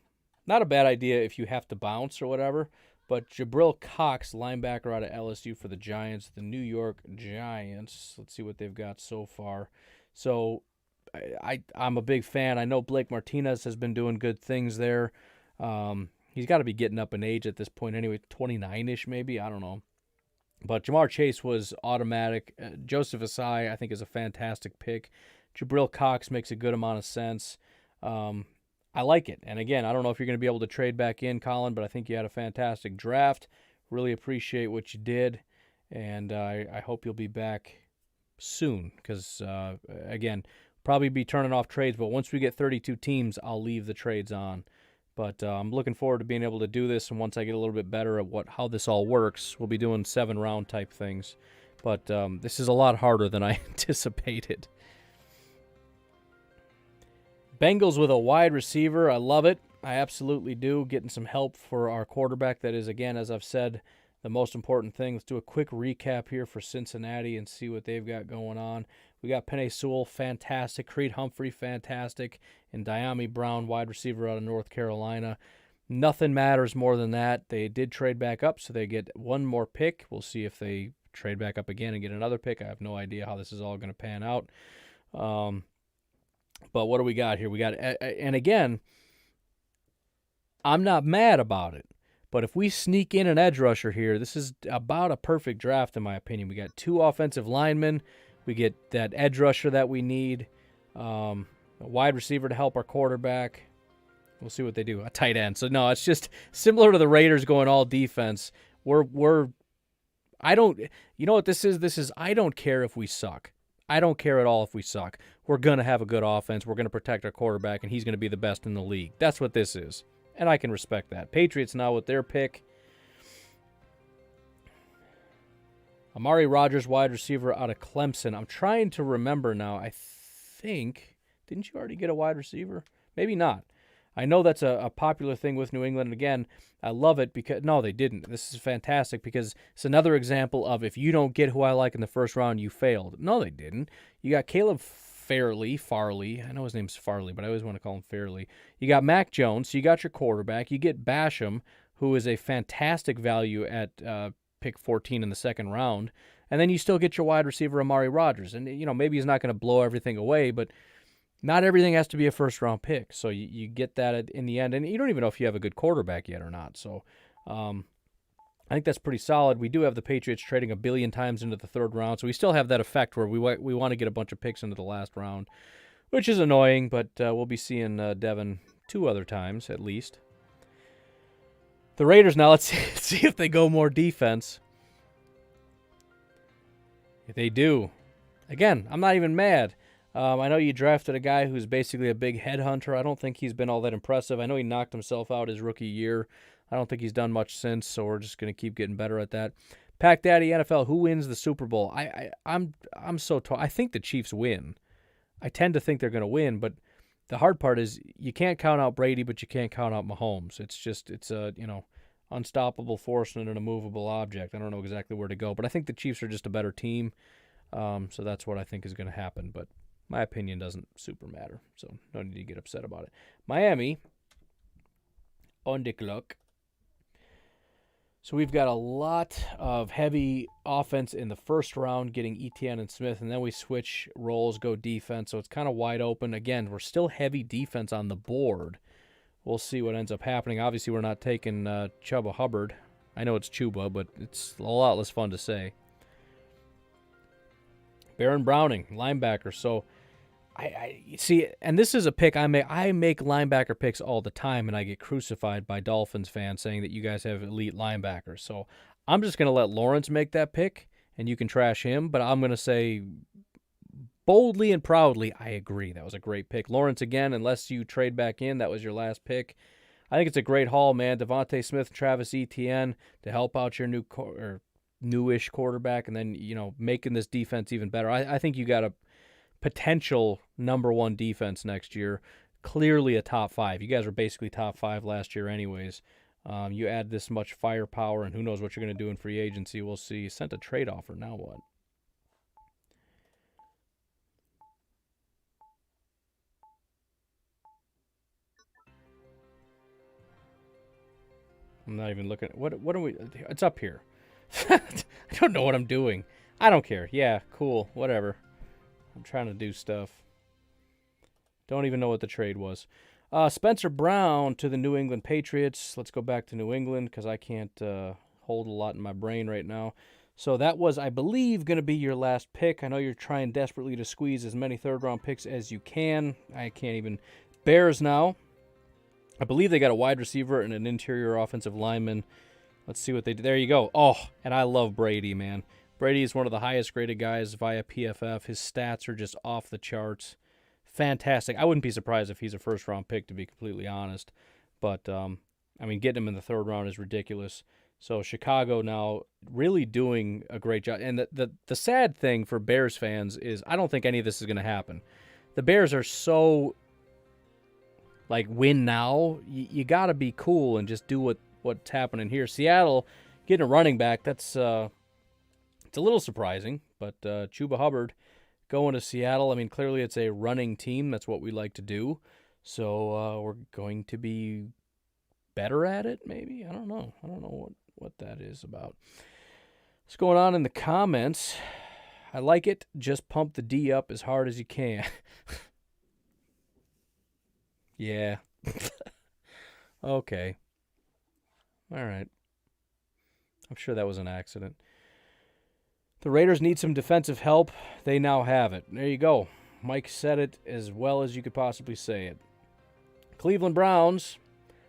a bad idea if you have to bounce or whatever. But Jabril Cox, linebacker out of LSU for the Giants, the New York Giants. Let's see what they've got so far. So I'm a big fan. I know Blake Martinez has been doing good things there. He's got to be getting up in age at this point anyway, 29-ish maybe. I don't know. But Jamar Chase was automatic. Joseph Asai, I think, is a fantastic pick. Jabril Cox makes a good amount of sense. I like it. And again, I don't know if you're going to be able to trade back in, Colin, but I think you had a fantastic draft. Really appreciate what you did. And I hope you'll be back soon because, again, probably be turning off trades. But once we get 32 teams, I'll leave the trades on. But I'm looking forward to being able to do this. And once I get a little bit better at how this all works, we'll be doing 7-round type things. But this is a lot harder than I anticipated. Bengals with a wide receiver. I love it. I absolutely do. Getting some help for our quarterback. That is, again, as I've said, the most important thing. Let's do a quick recap here for Cincinnati and see what they've got going on. We got Penei Sewell, fantastic. Creed Humphrey, fantastic. And Dyami Brown, wide receiver out of North Carolina. Nothing matters more than that. They did trade back up, so they get one more pick. We'll see if they trade back up again and get another pick. I have no idea how this is all going to pan out. But what do we got here? We got, and again, I'm not mad about it. But if we sneak in an edge rusher here, this is about a perfect draft in my opinion. We got 2 offensive linemen. We get that edge rusher that we need. A wide receiver to help our quarterback. We'll see what they do. A tight end. So no, it's just similar to the Raiders going all defense. I don't, you know what this is? This is, I don't care if we suck. I don't care at all if we suck. We're going to have a good offense. We're going to protect our quarterback, and he's going to be the best in the league. That's what this is, and I can respect that. Patriots now with their pick. Amari Rodgers, wide receiver out of Clemson. I'm trying to remember now. I think, didn't you already get a wide receiver? Maybe not. I know that's a popular thing with New England. And again, I love it because, no, they didn't. This is fantastic because it's another example of if you don't get who I like in the first round, you failed. No, they didn't. You got Caleb Farley. I know his name's Farley, but I always want to call him Fairley. You got Mac Jones. So you got your quarterback. You get Basham, who is a fantastic value at pick 14 in the second round. And then you still get your wide receiver, Amari Rodgers. And, maybe he's not going to blow everything away, but not everything has to be a first-round pick. So you get that in the end. And you don't even know if you have a good quarterback yet or not. So I think that's pretty solid. We do have the Patriots trading 1 billion times into the third round. So we still have that effect where we want to get a bunch of picks into the last round, which is annoying. But we'll be seeing Devin 2 other times at least. The Raiders now, let's see if they go more defense. If they do. Again, I'm not even mad. I know you drafted a guy who's basically a big headhunter. I don't think he's been all that impressive. I know he knocked himself out his rookie year. I don't think he's done much since, so we're just going to keep getting better at that. Pack Daddy NFL, who wins the Super Bowl? I'm so torn. I think the Chiefs win. I tend to think they're going to win, but the hard part is you can't count out Brady, but you can't count out Mahomes. It's unstoppable force and an immovable object. I don't know exactly where to go, but I think the Chiefs are just a better team. So that's what I think is going to happen. But my opinion doesn't super matter, so no need to get upset about it. Miami, on the clock. So we've got a lot of heavy offense in the first round, getting Etienne and Smith, and then we switch roles, go defense. So it's kind of wide open. Again, we're still heavy defense on the board. We'll see what ends up happening. Obviously, we're not taking Chuba Hubbard. I know it's Chuba, but it's a lot less fun to say. Baron Browning, linebacker. So I see, and this is a pick I make. I make linebacker picks all the time, and I get crucified by Dolphins fans saying that you guys have elite linebackers. So I'm just going to let Lawrence make that pick, and you can trash him. But I'm going to say boldly and proudly, I agree. That was a great pick. Lawrence, again, unless you trade back in, that was your last pick. I think it's a great haul, man. Devontae Smith, Travis Etienne to help out your newish quarterback, and then, making this defense even better. I think you got a potential number one defense next year, clearly a top 5. You guys were basically top 5 last year anyways. You add this much firepower, and who knows what you're going to do in free agency. We'll see. You sent a trade offer. Now what? I'm not even looking. What are we? It's up here. I don't know what I'm doing. I don't care. Yeah, cool. Whatever. I'm trying to do stuff. Don't even know what the trade was. Spencer Brown to the New England Patriots. Let's go back to New England because I can't hold a lot in my brain right now. So that was, I believe, going to be your last pick. I know you're trying desperately to squeeze as many third-round picks as you can. I can't even. Bears now. I believe they got a wide receiver and an interior offensive lineman. Let's see what they do. There you go. Oh, and I love Brady, man. Brady is one of the highest graded guys via PFF. His stats are just off the charts. Fantastic. I wouldn't be surprised if he's a first-round pick, to be completely honest. But, getting him in the third round is ridiculous. So Chicago now really doing a great job. And the sad thing for Bears fans is I don't think any of this is going to happen. The Bears are so, win now. You got to be cool and just do what's happening here. Seattle getting a running back, that's it's a little surprising, but Chuba Hubbard going to Seattle. Clearly it's a running team. That's what we like to do. So we're going to be better at it, maybe? I don't know. I don't know what that is about. What's going on in the comments? I like it. Just pump the D up as hard as you can. Yeah. Okay. All right. I'm sure that was an accident. The Raiders need some defensive help. They now have it. There you go. Mike said it as well as you could possibly say it. Cleveland Browns.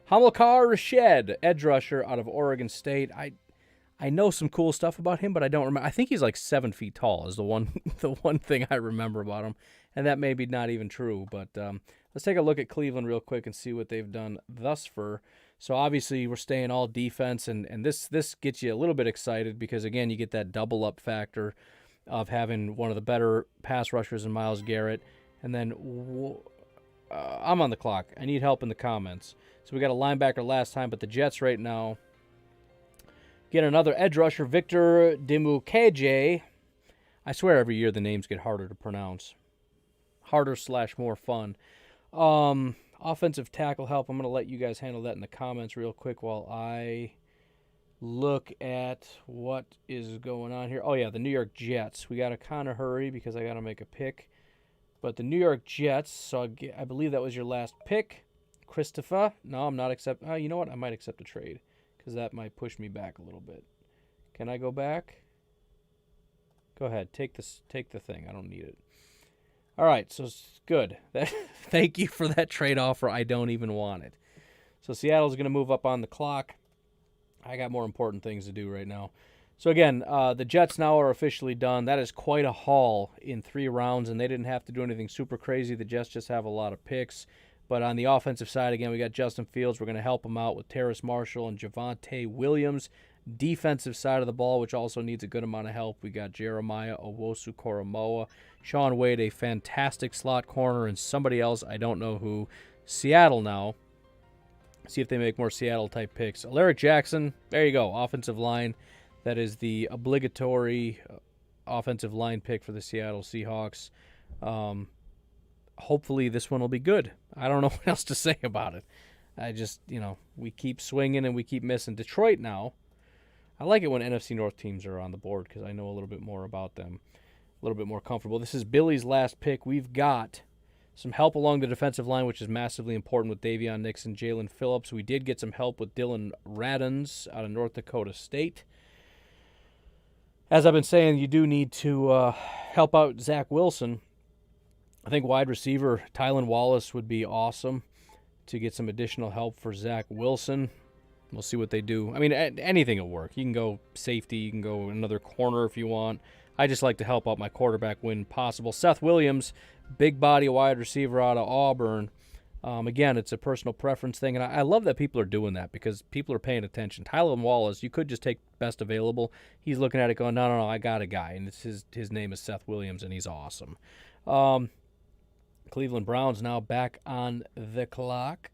Hamilcar Rashed, edge rusher out of Oregon State. I know some cool stuff about him, but I don't remember. I think he's 7 feet tall is the one thing I remember about him, and that may be not even true. But let's take a look at Cleveland real quick and see what they've done thus far. So obviously we're staying all defense, and this gets you a little bit excited because, again, you get that double-up factor of having one of the better pass rushers in Myles Garrett. And then I'm on the clock. I need help in the comments. So we got a linebacker last time, but the Jets right now get another edge rusher, Victor Dimukeje. I swear every year the names get harder to pronounce. Harder / more fun. Offensive tackle help. I'm going to let you guys handle that in the comments real quick while I look at what is going on here. Oh, yeah, the New York Jets. We got to kind of hurry because I got to make a pick. But the New York Jets, so I believe that was your last pick. Christopher. No, I'm not accepting. You know what? I might accept a trade because that might push me back a little bit. Can I go back? Go ahead. Take the thing. I don't need it. All right, so good. Thank you for that trade offer. I don't even want it. So Seattle's going to move up on the clock. I got more important things to do right now. So again, the Jets now are officially done. That is quite a haul in 3 rounds, and they didn't have to do anything super crazy. The Jets just have a lot of picks. But on the offensive side, again, we got Justin Fields. We're going to help him out with Terrace Marshall and Javonte Williams. Defensive side of the ball, which also needs a good amount of help, we got Jeremiah Owusu-Koramoah. Shaun Wade, a fantastic slot corner, and somebody else, I don't know who. Seattle now See if they make more Seattle-type picks. Alaric Jackson, there you go, offensive line. That is the obligatory offensive line pick for the Seattle Seahawks. Hopefully this one will be good. I don't know what else to say about it. I just, we keep swinging and we keep missing. Detroit now, I like it when NFC North teams are on the board because I know a little bit more about them, a little bit more comfortable. This is Billy's last pick. We've got some help along the defensive line, which is massively important with Davion Nixon, Jalen Phillips. We did get some help with Dylan Radens out of North Dakota State. As I've been saying, you do need to help out Zach Wilson. I think wide receiver Tylan Wallace would be awesome to get some additional help for Zach Wilson. We'll see what they do. I mean, anything will work. You can go safety. You can go another corner if you want. I just like to help out my quarterback when possible. Seth Williams, big body wide receiver out of Auburn. Again, it's a personal preference thing, and I love that people are doing that because people are paying attention. Tylan Wallace, you could just take best available. He's looking at it going, no, I got a guy, and his name is Seth Williams, and he's awesome. Cleveland Browns now back on the clock.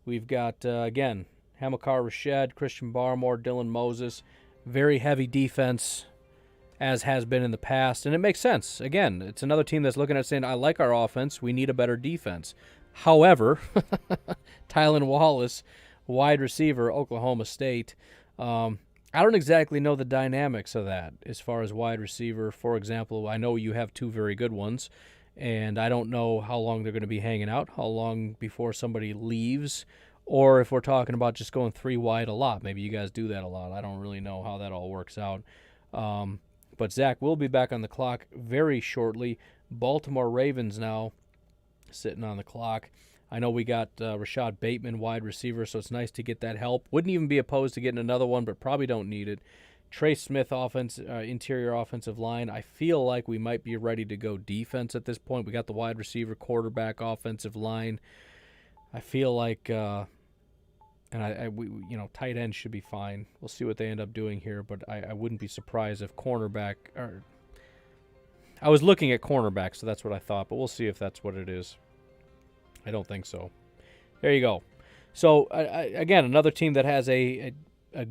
We've got, again, Hamilcar Rashed, Christian Barmore, Dylan Moses. Very heavy defense, as has been in the past, and it makes sense. Again, it's another team that's looking at saying, I like our offense, we need a better defense. However, Tylan Wallace, wide receiver, Oklahoma State, I don't exactly know the dynamics of that as far as wide receiver. For example, I know you have two very good ones, and I don't know how long they're going to be hanging out, how long before somebody leaves, or if we're talking about just going three wide a lot. Maybe you guys do that a lot. I don't really know how that all works out. But Zach will be back on the clock very shortly. Baltimore Ravens now sitting on the clock. I know we got Rashad Bateman, wide receiver, so it's nice to get that help. Wouldn't even be opposed to getting another one, but probably don't need it. Trey Smith, interior offensive line. I feel like we might be ready to go defense at this point. We got the wide receiver, quarterback, offensive line. I feel like, tight end should be fine. We'll see what they end up doing here, but I wouldn't be surprised if cornerback. I was looking at cornerback, so that's what I thought, but we'll see if that's what it is. I don't think so. There you go. So again, another team that has a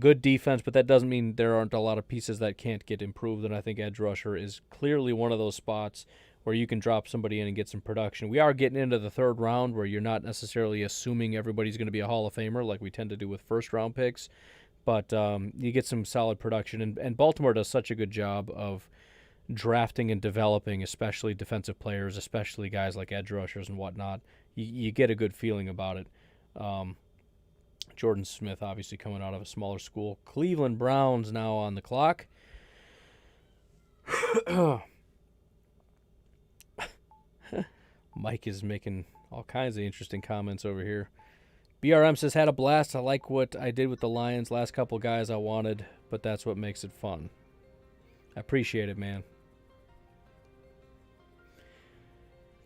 good defense, but that doesn't mean there aren't a lot of pieces that can't get improved, and I think edge rusher is clearly one of those spots where you can drop somebody in and get some production. We are getting into the third round where you're not necessarily assuming everybody's going to be a Hall of Famer like we tend to do with first-round picks, but you get some solid production, and Baltimore does such a good job of drafting and developing, especially defensive players, especially guys like edge rushers and whatnot. You get a good feeling about it. Jordan Smith, obviously coming out of a smaller school. Cleveland Browns now on the clock. Mike is making all kinds of interesting comments over here. BRM says, had a blast. I like what I did with the Lions. Last couple guys I wanted, but that's what makes it fun. I appreciate it, man.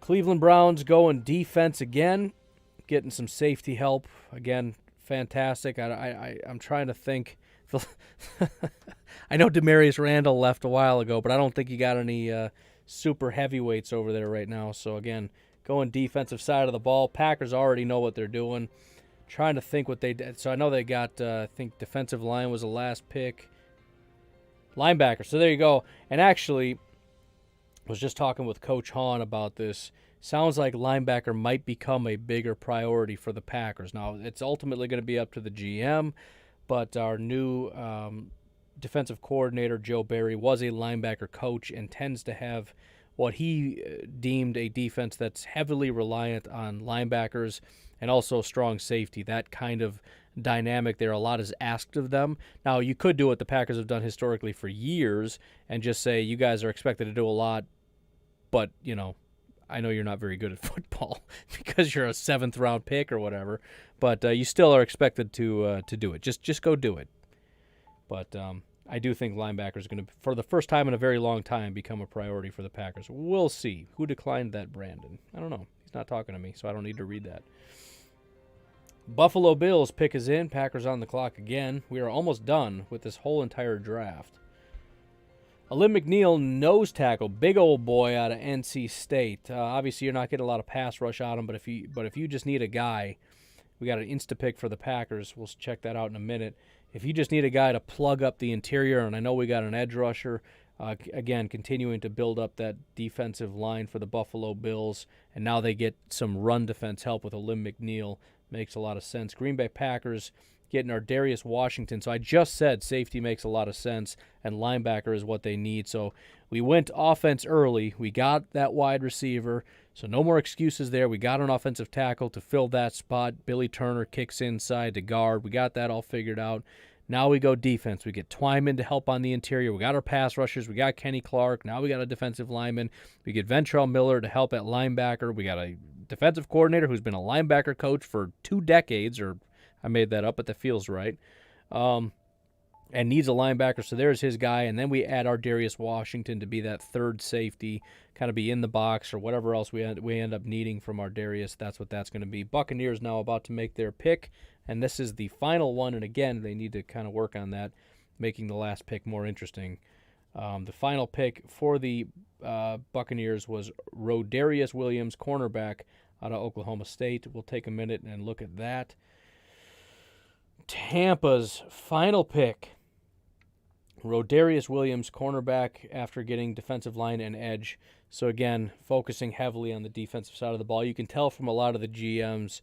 Cleveland Browns going defense again. Getting some safety help. Again, fantastic. I'm trying to think. I know Demarius Randall left a while ago, but I don't think you got any super heavyweights over there right now. So, again, going defensive side of the ball. Packers already know what they're doing. Trying to think what they did. So, I know they got, I think, defensive line was the last pick. Linebacker. So, there you go. And actually, I was just talking with Coach Hahn about this. Sounds like linebacker might become a bigger priority for the Packers. Now, it's ultimately going to be up to the GM, but our new defensive coordinator, Joe Barry, was a linebacker coach and tends to have what he deemed a defense that's heavily reliant on linebackers and also strong safety. That kind of dynamic there, a lot is asked of them. Now, you could do what the Packers have done historically for years and just say, you guys are expected to do a lot, but, I know you're not very good at football because you're a 7th-round pick or whatever, but you still are expected to do it. Just go do it. But I do think linebacker is going to, for the first time in a very long time, become a priority for the Packers. We'll see. Who declined that, Brandon? I don't know. He's not talking to me, so I don't need to read that. Buffalo Bills pick is in. Packers on the clock again. We are almost done with this whole entire draft. Alim McNeil, nose tackle, big old boy out of NC State. Obviously, you're not getting a lot of pass rush out of him, but if you just need a guy We got an insta-pick for the Packers. We'll check that out in a minute. If you just need a guy to plug up the interior, and I know we got an edge rusher, again, continuing to build up that defensive line for the Buffalo Bills, and now they get some run defense help with Alim McNeil. Makes a lot of sense. Green Bay Packers getting Ardarius Washington. So I just said safety makes a lot of sense, and linebacker is what they need. So we went offense early. We got that wide receiver, so no more excuses there. We got an offensive tackle to fill that spot. Billy Turner kicks inside to guard. We got that all figured out. Now we go defense. We get Twyman to help on the interior. We got our pass rushers. We got Kenny Clark. Now we got a defensive lineman. We get Ventrell Miller to help at linebacker. We got a defensive coordinator who's been a linebacker coach for 2 decades, or I made that up, but that feels right, and needs a linebacker, so there's his guy. And then we add Ardarius Washington to be that third safety, kind of be in the box or whatever else we end up needing from Ardarius. That's what that's going to be. Buccaneers now about to make their pick, and this is the final one, and again, they need to kind of work on that, making the last pick more interesting. The final pick for the Buccaneers was Rodarius Williams, cornerback out of Oklahoma State. We'll take a minute and look at that. Tampa's final pick, Rodarius Williams, cornerback, after getting defensive line and edge. So again, focusing heavily on the defensive side of the ball. You can tell from a lot of the GMs,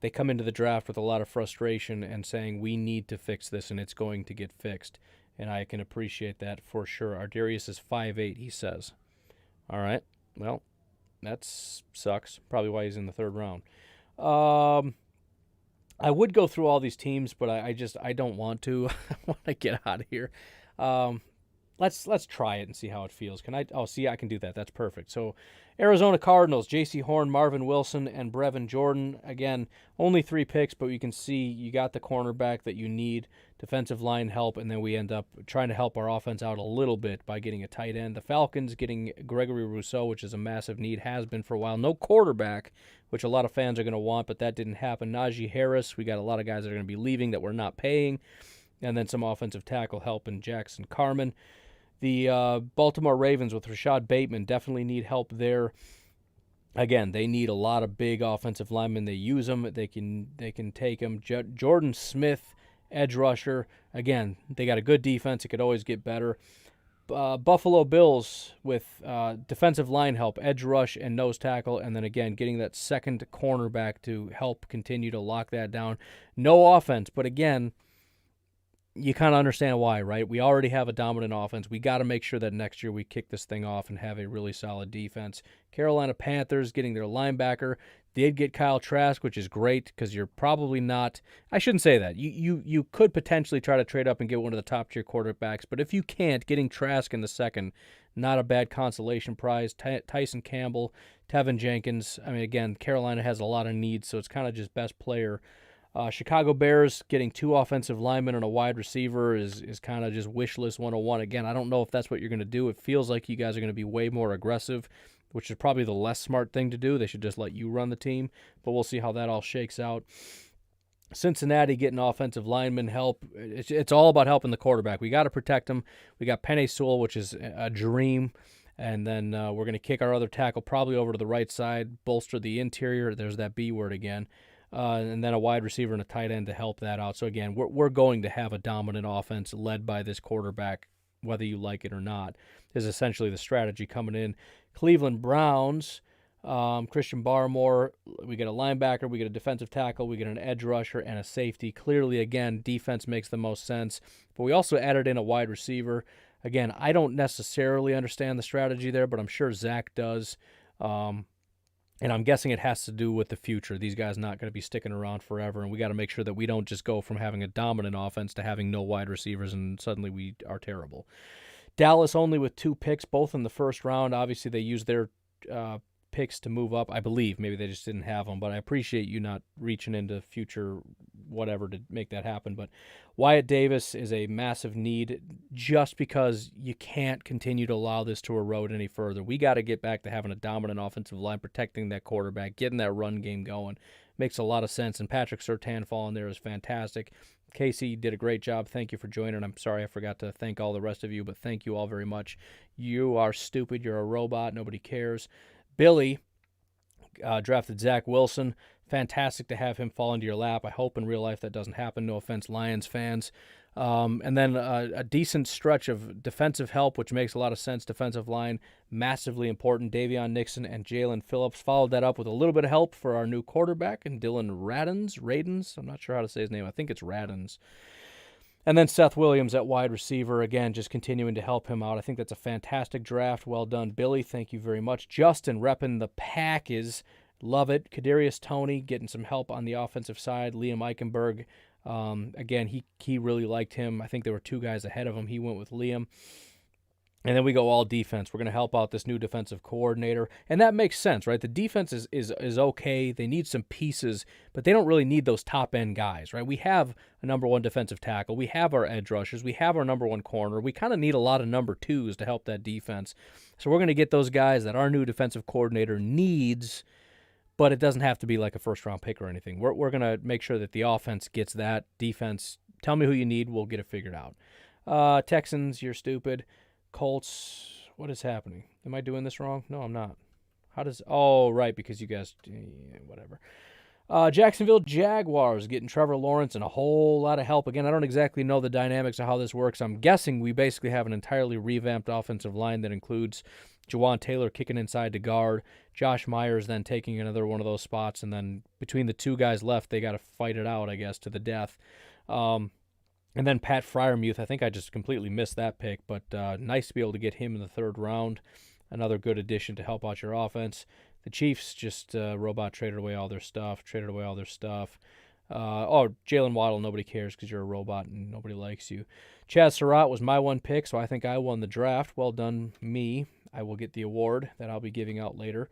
they come into the draft with a lot of frustration and saying, we need to fix this, and it's going to get fixed. And I can appreciate that for sure. Ardarius is 5'8", he says. All right, well, that sucks. Probably why he's in the 3rd round. I would go through all these teams, but I don't want to. I want to get out of here. Let's try it and see how it feels. Can I? Oh, see, I can do that. That's perfect. So, Arizona Cardinals, J.C. Horn, Marvin Wilson, and Brevin Jordan. Again, only 3 picks, but you can see you got the cornerback that you need, defensive line help, and then we end up trying to help our offense out a little bit by getting a tight end. The Falcons getting Gregory Rousseau, which is a massive need, has been for a while. No quarterback, which a lot of fans are going to want, but that didn't happen. Najee Harris, we got a lot of guys that are going to be leaving that we're not paying, and then some offensive tackle help in Jackson Carman. The Baltimore Ravens with Rashad Bateman definitely need help there. Again, they need a lot of big offensive linemen. They use them. They can take them. Jordan Smith, edge rusher. Again, they got a good defense. It could always get better. Buffalo Bills with defensive line help, edge rush, and nose tackle. And then again, getting that second cornerback to help continue to lock that down. No offense, but again, you kind of understand why, right? We already have a dominant offense. We got to make sure that next year we kick this thing off and have a really solid defense. Carolina Panthers getting their linebacker. Did get Kyle Trask, which is great because you're probably not – I shouldn't say that. You could potentially try to trade up and get one of the top-tier quarterbacks, but if you can't, getting Trask in the second, not a bad consolation prize. Tyson Campbell, Tevin Jenkins. I mean, again, Carolina has a lot of needs, so it's kind of just best player. Chicago Bears getting 2 offensive linemen and a wide receiver is kind of just wish list 101. Again, I don't know if that's what you're going to do. It feels like you guys are going to be way more aggressive, which is probably the less smart thing to do. They should just let you run the team, but we'll see how that all shakes out. Cincinnati getting offensive lineman help. It's all about helping the quarterback. We got to protect him. We got Penei Sewell, which is a dream. And then we're going to kick our other tackle probably over to the right side, bolster the interior. There's that B word again. And then a wide receiver and a tight end to help that out. So, again, we're going to have a dominant offense led by this quarterback, whether you like it or not, is essentially the strategy coming in. Cleveland Browns, Christian Barmore, we get a linebacker, we get a defensive tackle, we get an edge rusher, and a safety. Clearly, again, defense makes the most sense. But we also added in a wide receiver. Again, I don't necessarily understand the strategy there, but I'm sure Zach does. And I'm guessing it has to do with the future. These guys not going to be sticking around forever, and we got to make sure that we don't just go from having a dominant offense to having no wide receivers, and suddenly we are terrible. Dallas only with 2 picks, both in the first round. Obviously, they used their picks to move up, I believe. Maybe they just didn't have them, but I appreciate you not reaching into future whatever to make that happen. But Wyatt Davis is a massive need just because you can't continue to allow this to erode any further. We got to get back to having a dominant offensive line, protecting that quarterback, getting that run game going. Makes a lot of sense, and Patrick Surtain falling there is fantastic. Casey did a great job. Thank you for joining. I'm sorry I forgot to thank all the rest of you, but thank you all very much. You are stupid. You're a robot. Nobody cares. Billy drafted Zach Wilson. fantastic to have him fall into your lap. I hope in real life that doesn't happen. No offense, Lions fans. And then a decent stretch of defensive help, which makes a lot of sense. Defensive line, massively important. Davion Nixon and Jalen Phillips followed that up with a little bit of help for our new quarterback, and Dylan Radens. I'm not sure how to say his name. I think it's Radens. And then Seth Williams at wide receiver, again, just continuing to help him out. I think that's a fantastic draft. Well done, Billy. Thank you very much. Justin repping the Packers. Love it. Kadarius Toney getting some help on the offensive side. Liam Eichenberg, again, he really liked him. I think there were 2 guys ahead of him. He went with Liam. And then we go all defense. We're going to help out this new defensive coordinator. And that makes sense, right? The defense is okay. They need some pieces, but they don't really need those top-end guys, right? We have a number 1 defensive tackle. We have our edge rushers. We have our number 1 corner. We kind of need a lot of number 2s to help that defense. So we're going to get those guys that our new defensive coordinator needs, but it doesn't have to be like a first-round pick or anything. We're going to make sure that the offense gets that. Defense, tell me who you need. We'll get it figured out. Texans, you're stupid. Colts, what is happening? Am I doing this wrong? No, I'm not. Oh, right, because you guys, whatever. Jacksonville Jaguars getting Trevor Lawrence and a whole lot of help. Again, I don't exactly know the dynamics of how this works. I'm guessing we basically have an entirely revamped offensive line that includes Jawan Taylor kicking inside to guard, Josh Myers then taking another one of those spots, and then between the 2 guys left, they got to fight it out, I guess, to the death. And then Pat Freiermuth, I think I just completely missed that pick, but nice to be able to get him in the 3rd round. Another good addition to help out your offense. The Chiefs just robot traded away all their stuff. Jalen Waddle, nobody cares because you're a robot and nobody likes you. Chaz Surratt was my 1 pick, so I think I won the draft. Well done, me. I will get the award that I'll be giving out later.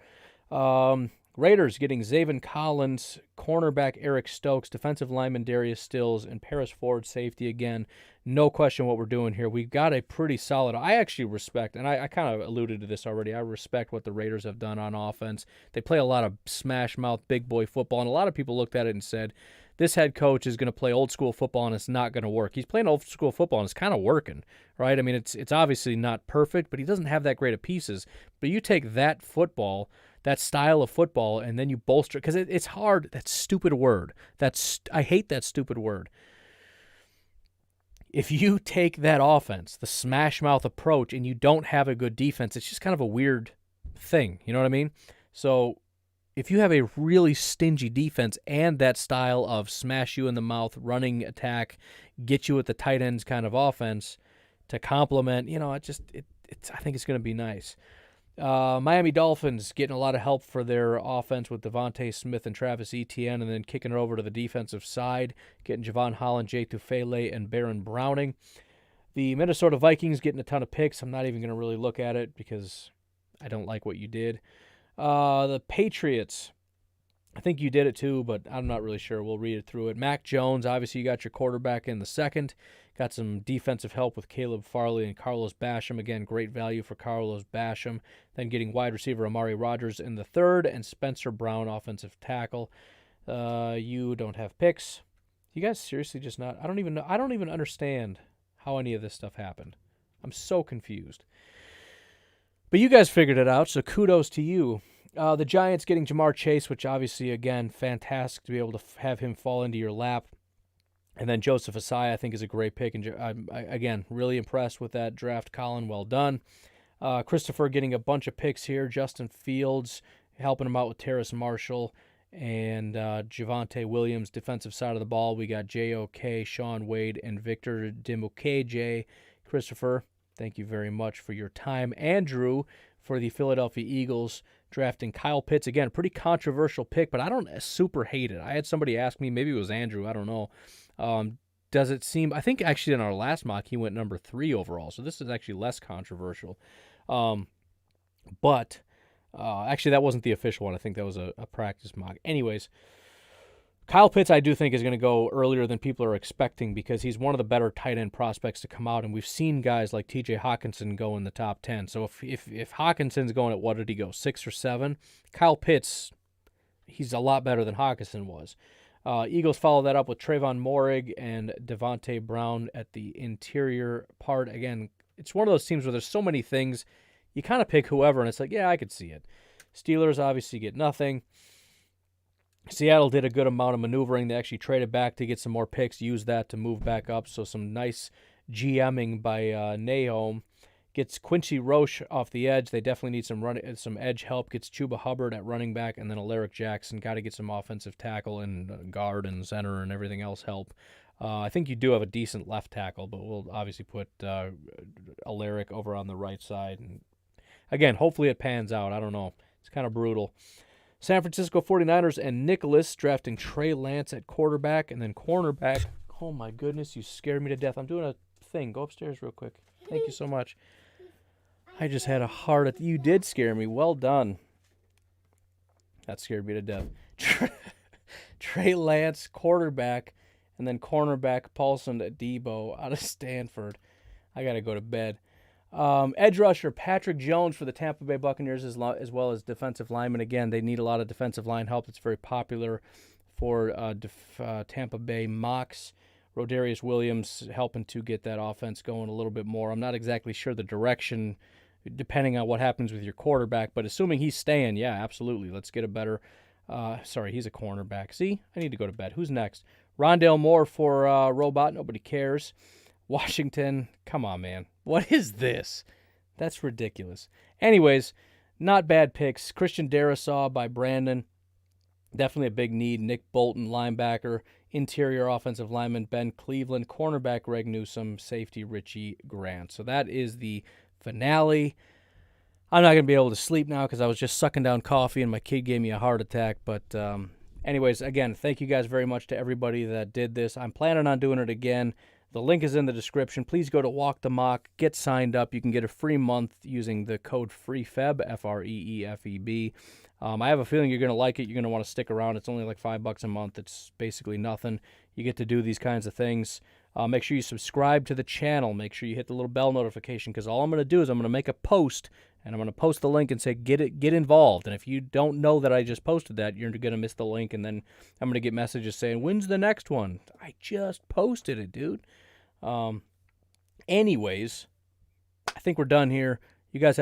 Raiders getting Zaven Collins, cornerback Eric Stokes, defensive lineman Darius Stills, and Paris Ford safety again. No question what we're doing here. We've got a pretty solid. I actually respect, and I kind of alluded to this already, I respect what the Raiders have done on offense. They play a lot of smash mouth, big boy football, and a lot of people looked at it and said, this head coach is going to play old school football and it's not going to work. He's playing old school football and it's kind of working, right? I mean, it's obviously not perfect, but he doesn't have that great of pieces. But you take that football, that style of football, and then you bolster, because it's hard. That stupid word. I hate that stupid word. If you take that offense, the smash mouth approach, and you don't have a good defense, it's just kind of a weird thing. You know what I mean? So if you have a really stingy defense and that style of smash you in the mouth, running attack, get you at the tight ends kind of offense to complement, I think it's going to be nice. Miami Dolphins getting a lot of help for their offense with Devontae Smith and Travis Etienne, and then kicking it over to the defensive side, getting Javon Holland, Jay Tufele, and Baron Browning. The Minnesota Vikings getting a ton of picks. I'm not even going to really look at it because I don't like what you did. The Patriots, I think you did it too, but I'm not really sure. We'll read it through it. Mac Jones, obviously you got your quarterback in the 2nd. Got some defensive help with Caleb Farley and Carlos Basham. Again, great value for Carlos Basham. Then getting wide receiver Amari Rodgers in the 3rd, and Spencer Brown, offensive tackle. You don't have picks. You guys seriously just not... I don't even understand how any of this stuff happened. I'm so confused. But you guys figured it out, so kudos to you. The Giants getting Jamar Chase, which obviously, again, fantastic to be able to have him fall into your lap. And then Joseph Asai, I think, is a great pick. And again, really impressed with that draft, Colin. Well done. Christopher getting a bunch of picks here. Justin Fields helping him out with Terrace Marshall and Javonte Williams, defensive side of the ball. We got J.O.K., Sean Wade, and Victor Dimukeje. Christopher, thank you very much for your time. Andrew, for the Philadelphia Eagles, drafting Kyle Pitts. Again, pretty controversial pick, but I don't super hate it. I had somebody ask me, maybe it was Andrew, I don't know. Does it seem, I think actually in our last mock, he went number 3 overall, so this is actually less controversial. But actually that wasn't the official one. I think that was a practice mock. Anyways, Kyle Pitts I do think is going to go earlier than people are expecting because he's one of the better tight end prospects to come out, and we've seen guys like TJ Hawkinson go in the top 10. So if Hawkinson's going at, what did he go, 6 or 7? Kyle Pitts, he's a lot better than Hawkinson was. Eagles follow that up with Trayvon Moehrig and Devontae Brown at the interior part. Again, it's one of those teams where there's so many things. You kind of pick whoever, and it's like, yeah, I could see it. Steelers obviously get nothing. Seattle did a good amount of maneuvering. They actually traded back to get some more picks, used that to move back up. So some nice GMing by Nahom. Gets Quincy Roche off the edge. They definitely need some edge help. Gets Chuba Hubbard at running back, and then Alaric Jackson. Got to get some offensive tackle and guard and center and everything else help. I think you do have a decent left tackle, but we'll obviously put Alaric over on the right side. And again, hopefully it pans out. I don't know. It's kind of brutal. San Francisco 49ers and Nicholas drafting Trey Lance at quarterback and then cornerback. Oh, my goodness, you scared me to death. I'm doing a thing. Go upstairs real quick. Thank you so much. I just had a heart attack. You did scare me. Well done. That scared me to death. Trey Lance, quarterback, and then cornerback Paulson at Debo out of Stanford. I got to go to bed. Edge rusher Patrick Jones for the Tampa Bay Buccaneers as well as defensive lineman. Again, they need a lot of defensive line help. It's very popular for Tampa Bay mocks. Rodarius Williams helping to get that offense going a little bit more. I'm not exactly sure the direction depending on what happens with your quarterback, but assuming he's staying, yeah, absolutely. Let's get a better sorry, he's a cornerback. See, I need to go to bed. Who's next? Rondale Moore for Robot. Nobody cares. Washington, come on, man. What is this? That's ridiculous. Anyways, not bad picks. Christian Darrisaw by Brandon. Definitely a big need. Nick Bolton, linebacker. Interior offensive lineman Ben Cleveland. Cornerback Greg Newsome. Safety Richie Grant. So that is the finale. I'm not going to be able to sleep now because I was just sucking down coffee and my kid gave me a heart attack. But anyways, again, thank you guys very much to everybody that did this. I'm planning on doing it again. The link is in the description. Please go to Walk the Mock, get signed up. You can get a free month using the code FREEFEB, FREEFEB. I have a feeling you're going to like it. You're going to want to stick around. It's only like $5 a month. It's basically nothing. You get to do these kinds of things. Make sure you subscribe to the channel. Make sure you hit the little bell notification because all I'm going to do is I'm going to make a post, and I'm going to post the link and say, get involved. And if you don't know that I just posted that, you're going to miss the link, and then I'm going to get messages saying, when's the next one? I just posted it, dude. Anyways, I think we're done here. You guys have